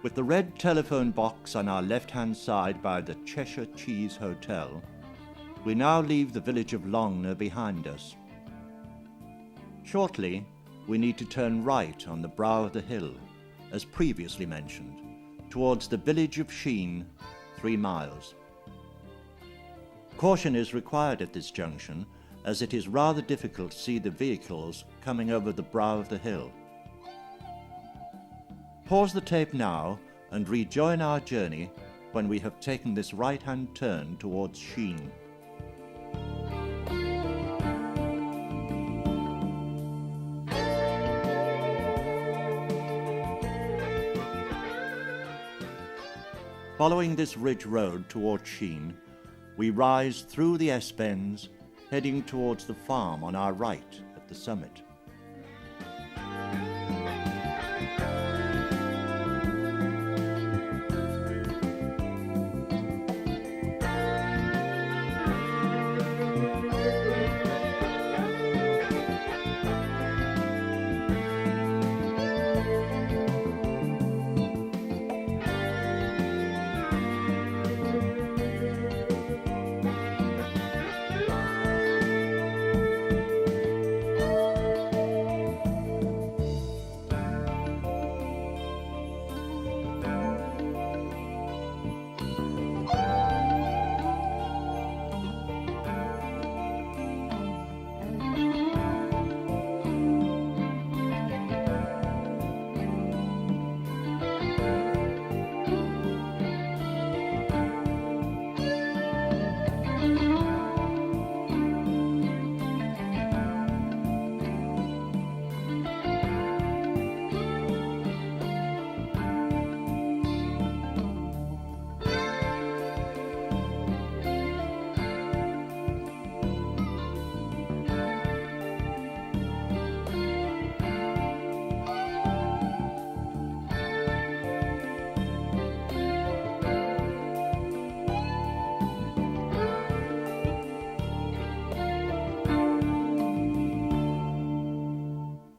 With the red telephone box on our left-hand side by the Cheshire Cheese Hotel, we now leave the village of Longnor behind us. Shortly, we need to turn right on the brow of the hill, as previously mentioned, towards the village of Sheen, 3 miles. Caution is required at this junction, as it is rather difficult to see the vehicles coming over the brow of the hill. Pause the tape now and rejoin our journey when we have taken this right-hand turn towards Sheen. Following this ridge road towards Sheen, we rise through the S-bends, heading towards the farm on our right at the summit.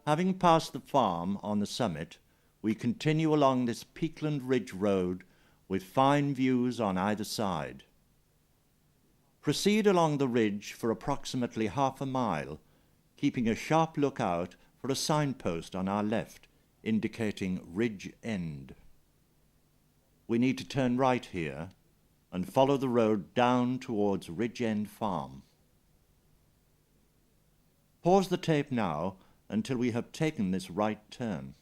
Having passed the farm on the summit, we continue along this peakland ridge road with fine views on either side. Proceed along the ridge for approximately half a mile, keeping a sharp lookout for a signpost on our left indicating Ridge End. We need to turn right here and follow the road down towards Ridge End Farm. Pause the tape now until we have taken this right turn.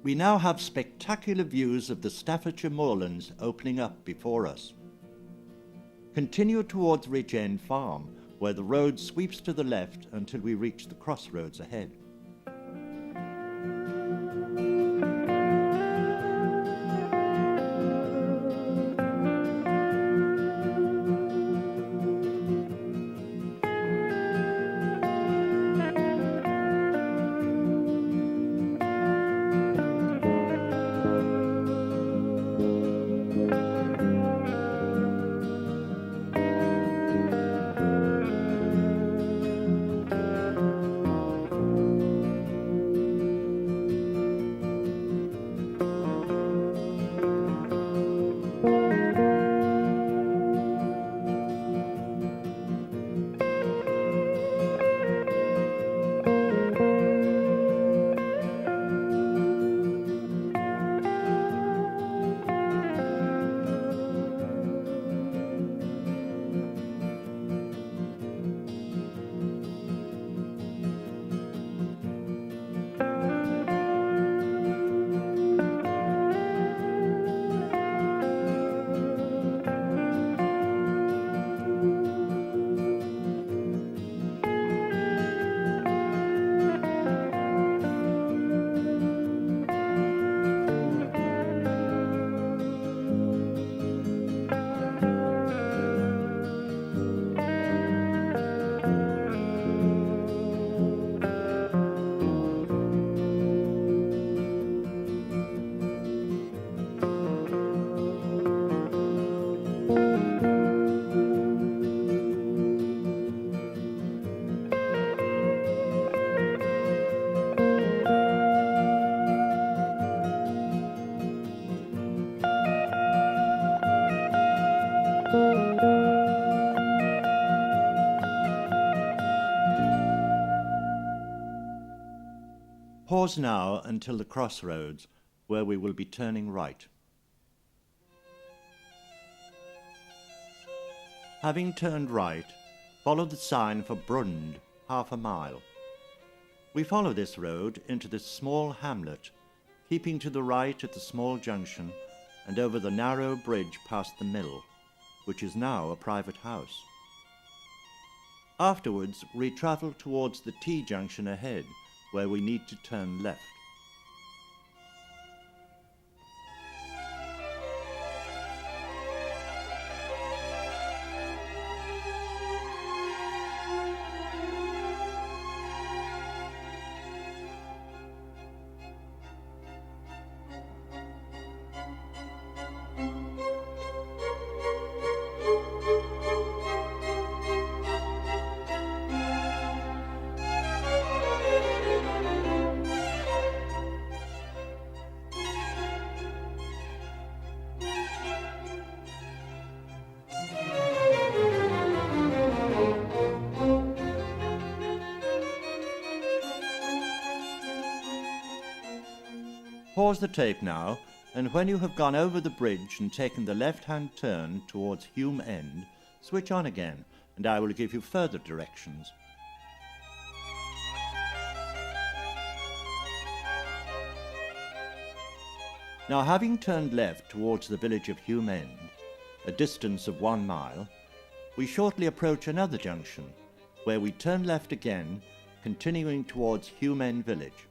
We now have spectacular views of the Staffordshire moorlands opening up before us. Continue towards Ridge End Farm, where the road sweeps to the left until we reach the crossroads ahead. Pause now until the crossroads, where we will be turning right. Having turned right, follow the sign for Brund, half a mile. We follow this road into this small hamlet, keeping to the right at the small junction and over the narrow bridge past the mill, which is now a private house. Afterwards, we travel towards the T-junction ahead, where we need to turn left. Pause the tape now, and when you have gone over the bridge and taken the left-hand turn towards Hulme End, switch on again, and I will give you further directions. Now, having turned left towards the village of Hulme End, a distance of 1 mile, we shortly approach another junction, where we turn left again, continuing towards Hulme End village.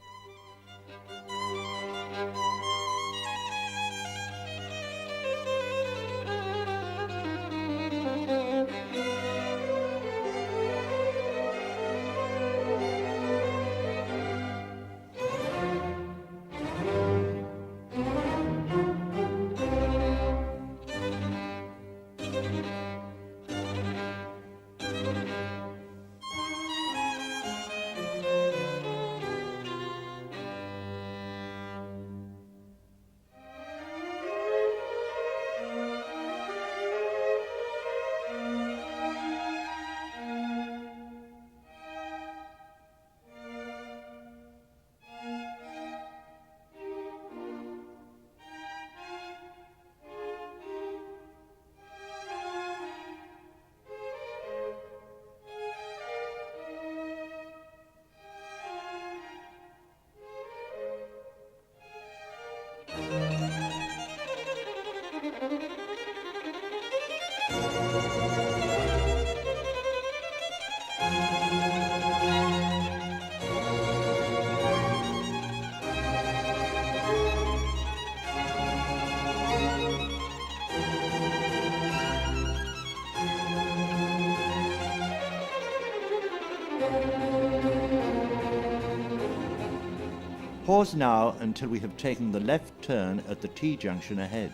Pause now until we have taken the left turn at the T-junction ahead.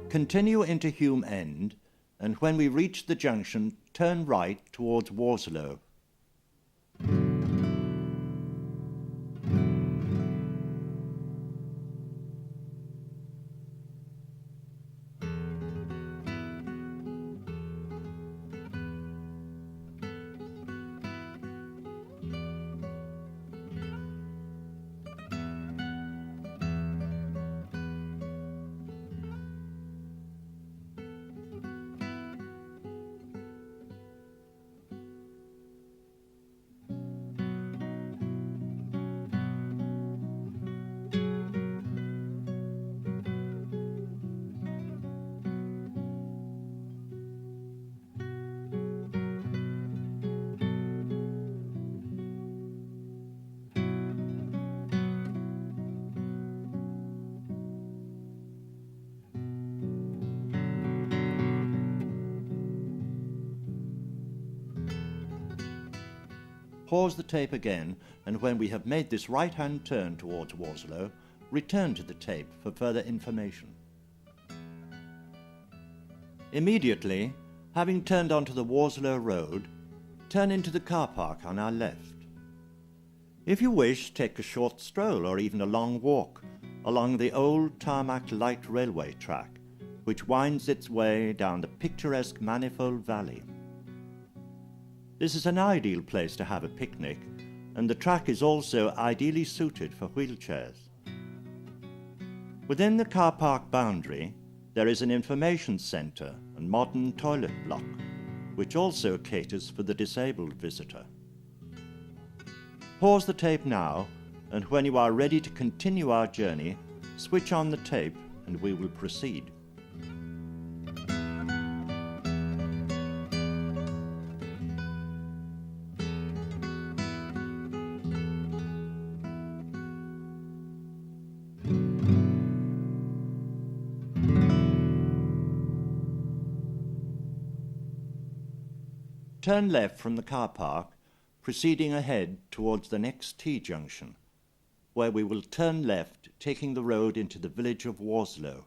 Continue into Hulme End, and when we reach the junction, turn right towards Warslow. Pause the tape again, and when we have made this right-hand turn towards Warslow, return to the tape for further information. Immediately, having turned onto the Warslow Road, turn into the car park on our left. If you wish, take a short stroll or even a long walk along the old tarmac light railway track, which winds its way down the picturesque Manifold Valley. This is an ideal place to have a picnic, and the track is also ideally suited for wheelchairs. Within the car park boundary, there is an information centre and modern toilet block, which also caters for the disabled visitor. Pause the tape now, and when you are ready to continue our journey, switch on the tape and we will proceed. Turn left from the car park, proceeding ahead towards the next T-junction, where we will turn left, taking the road into the village of Warslow.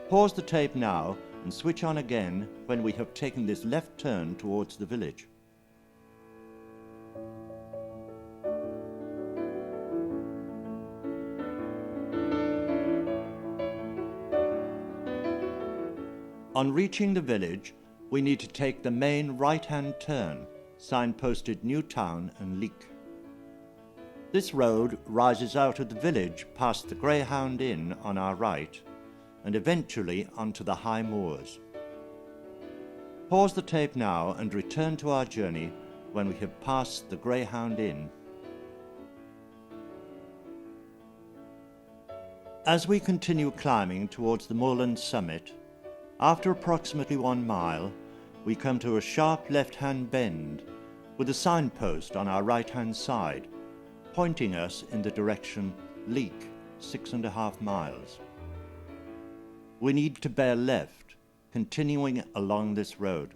Pause the tape now and switch on again when we have taken this left turn towards the village. On reaching the village, we need to take the main right-hand turn, signposted Newtown and Leek. This road rises out of the village past the Greyhound Inn on our right, and eventually onto the high moors. Pause the tape now and return to our journey when we have passed the Greyhound Inn. As we continue climbing towards the moorland summit, after approximately 1 mile, we come to a sharp left-hand bend with a signpost on our right-hand side, pointing us in the direction Leek, 6.5 miles. We need to bear left, continuing along this road.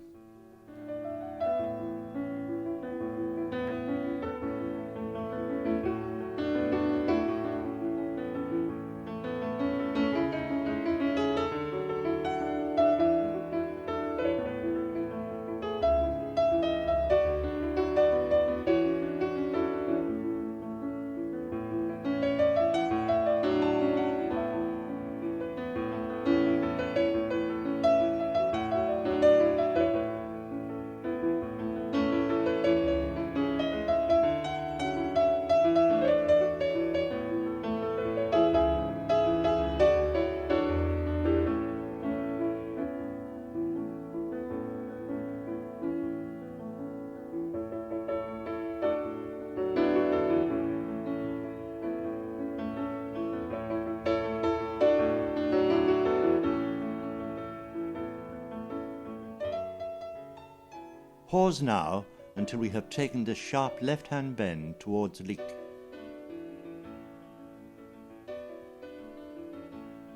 Pause now until we have taken this sharp left-hand bend towards Leek.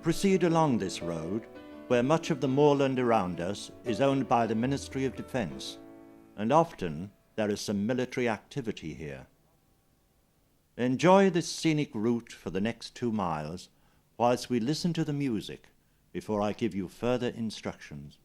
Proceed along this road, where much of the moorland around us is owned by the Ministry of Defence, and often there is some military activity here. Enjoy this scenic route for the next 2 miles, whilst we listen to the music before I give you further instructions.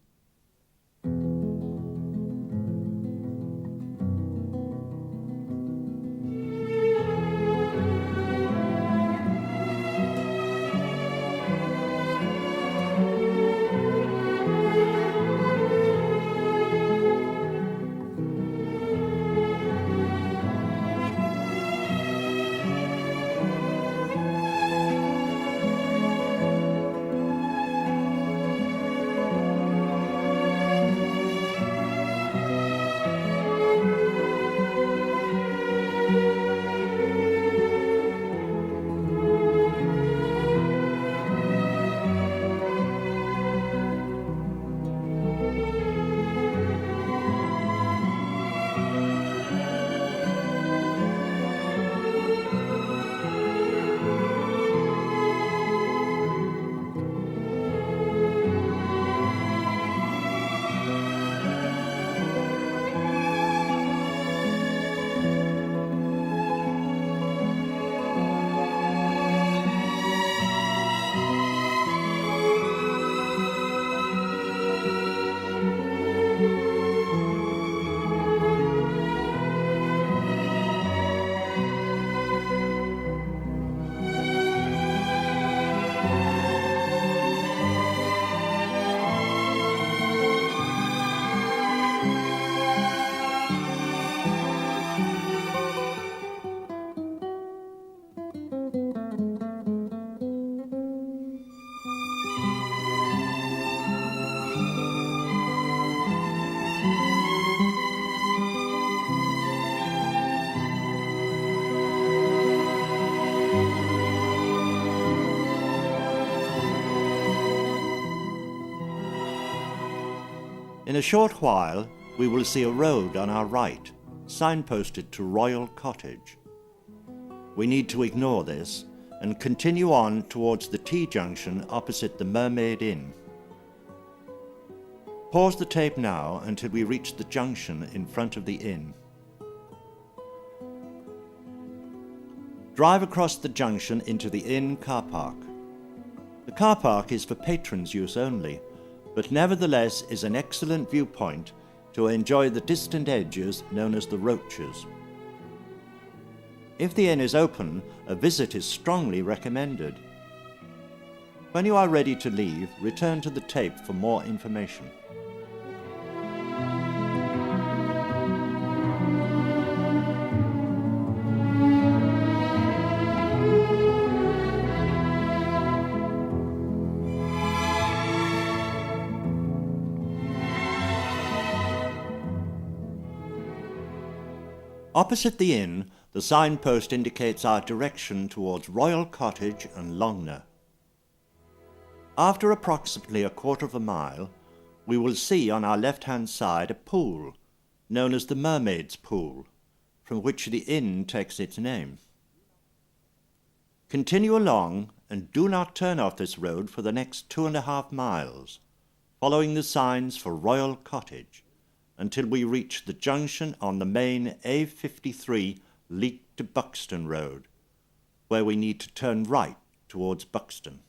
In a short while, we will see a road on our right, signposted to Royal Cottage. We need to ignore this and continue on towards the T-junction opposite the Mermaid Inn. Pause the tape now until we reach the junction in front of the inn. Drive across the junction into the inn car park. The car park is for patrons' use only, but nevertheless is an excellent viewpoint to enjoy the distant edges known as the Roaches. If the inn is open, a visit is strongly recommended. When you are ready to leave, return to the tape for more information. Opposite the inn, the signpost indicates our direction towards Royal Cottage and Longnor. After approximately a quarter of a mile, we will see on our left-hand side a pool, known as the Mermaid's Pool, from which the inn takes its name. Continue along and do not turn off this road for the next 2.5 miles, following the signs for Royal Cottage, until we reach the junction on the main A53 Leek to Buxton road, where we need to turn right towards Buxton.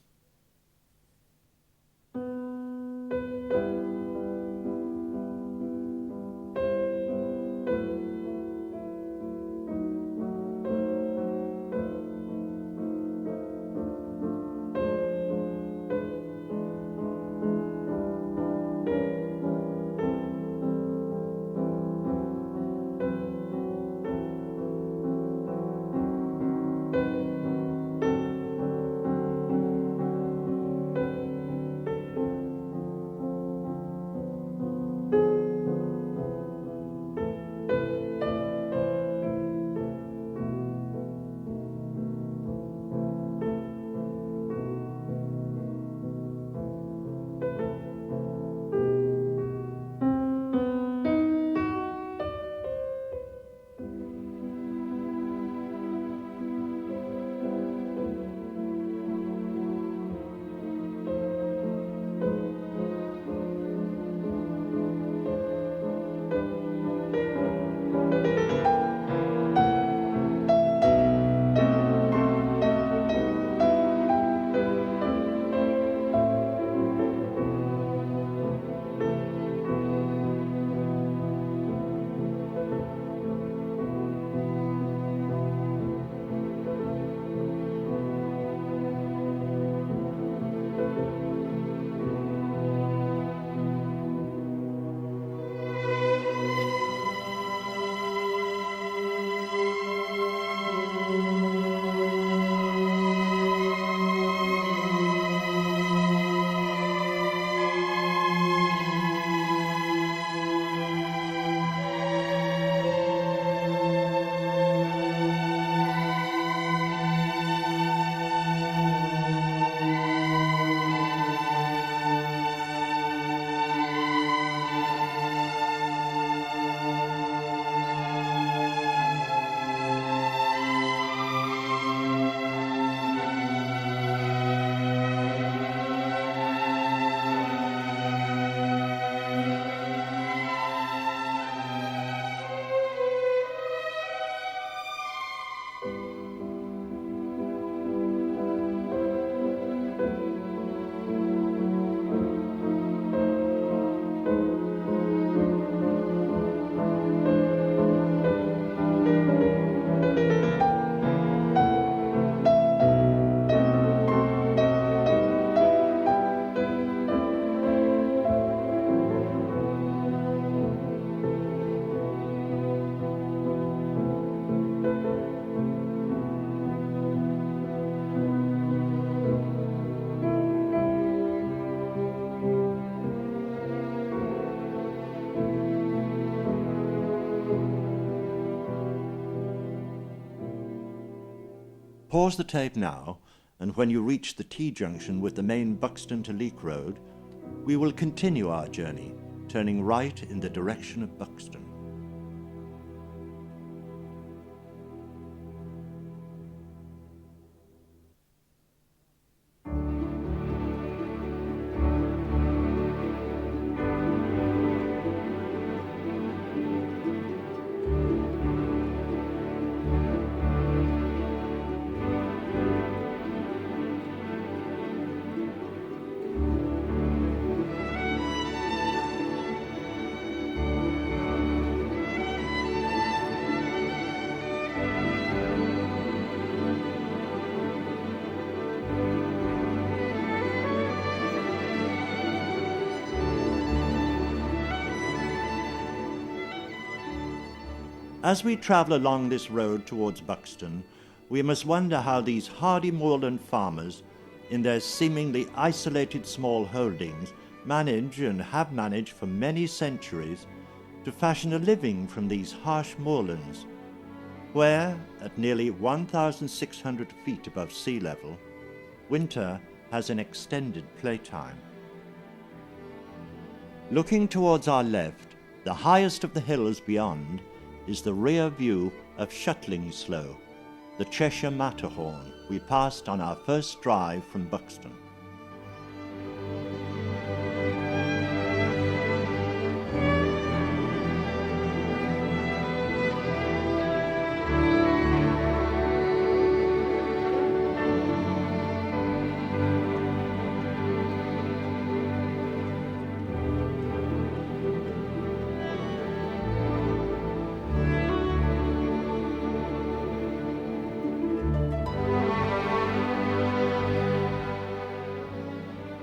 Pause the tape now, and when you reach the T-junction with the main Buxton to Leek road, we will continue our journey, turning right in the direction of Buxton. As we travel along this road towards Buxton, we must wonder how these hardy moorland farmers, in their seemingly isolated small holdings, manage and have managed for many centuries to fashion a living from these harsh moorlands, where, at nearly 1,600 feet above sea level, winter has an extended playtime. Looking towards our left, the highest of the hills beyond is the rear view of Shutlingsloe, the Cheshire Matterhorn we passed on our first drive from Buxton.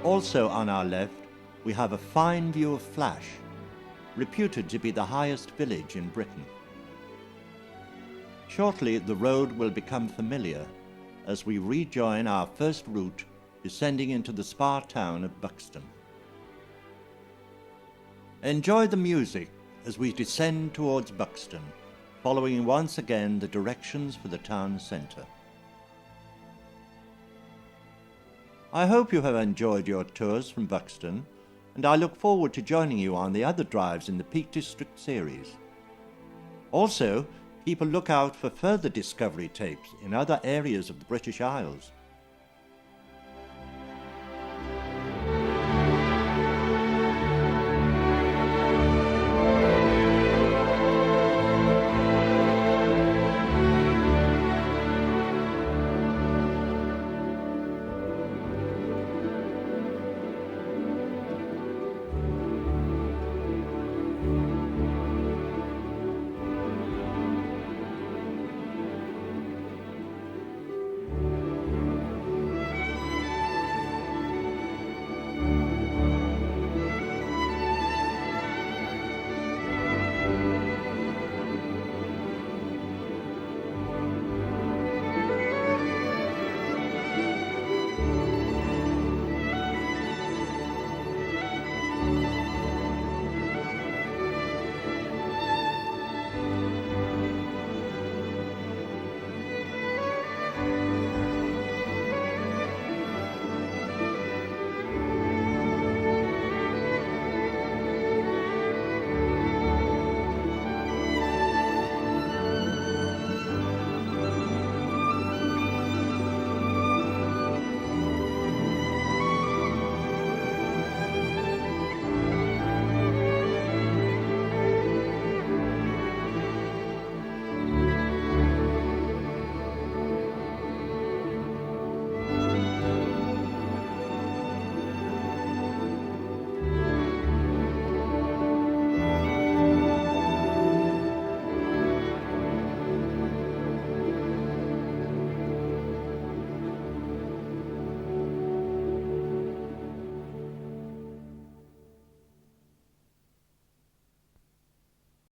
Also on our left, we have a fine view of Flash, reputed to be the highest village in Britain. Shortly, the road will become familiar as we rejoin our first route, descending into the spa town of Buxton. Enjoy the music as we descend towards Buxton, following once again the directions for the town centre. I hope you have enjoyed your tours from Buxton, and I look forward to joining you on the other drives in the Peak District series. Also, keep a lookout for further discovery tapes in other areas of the British Isles.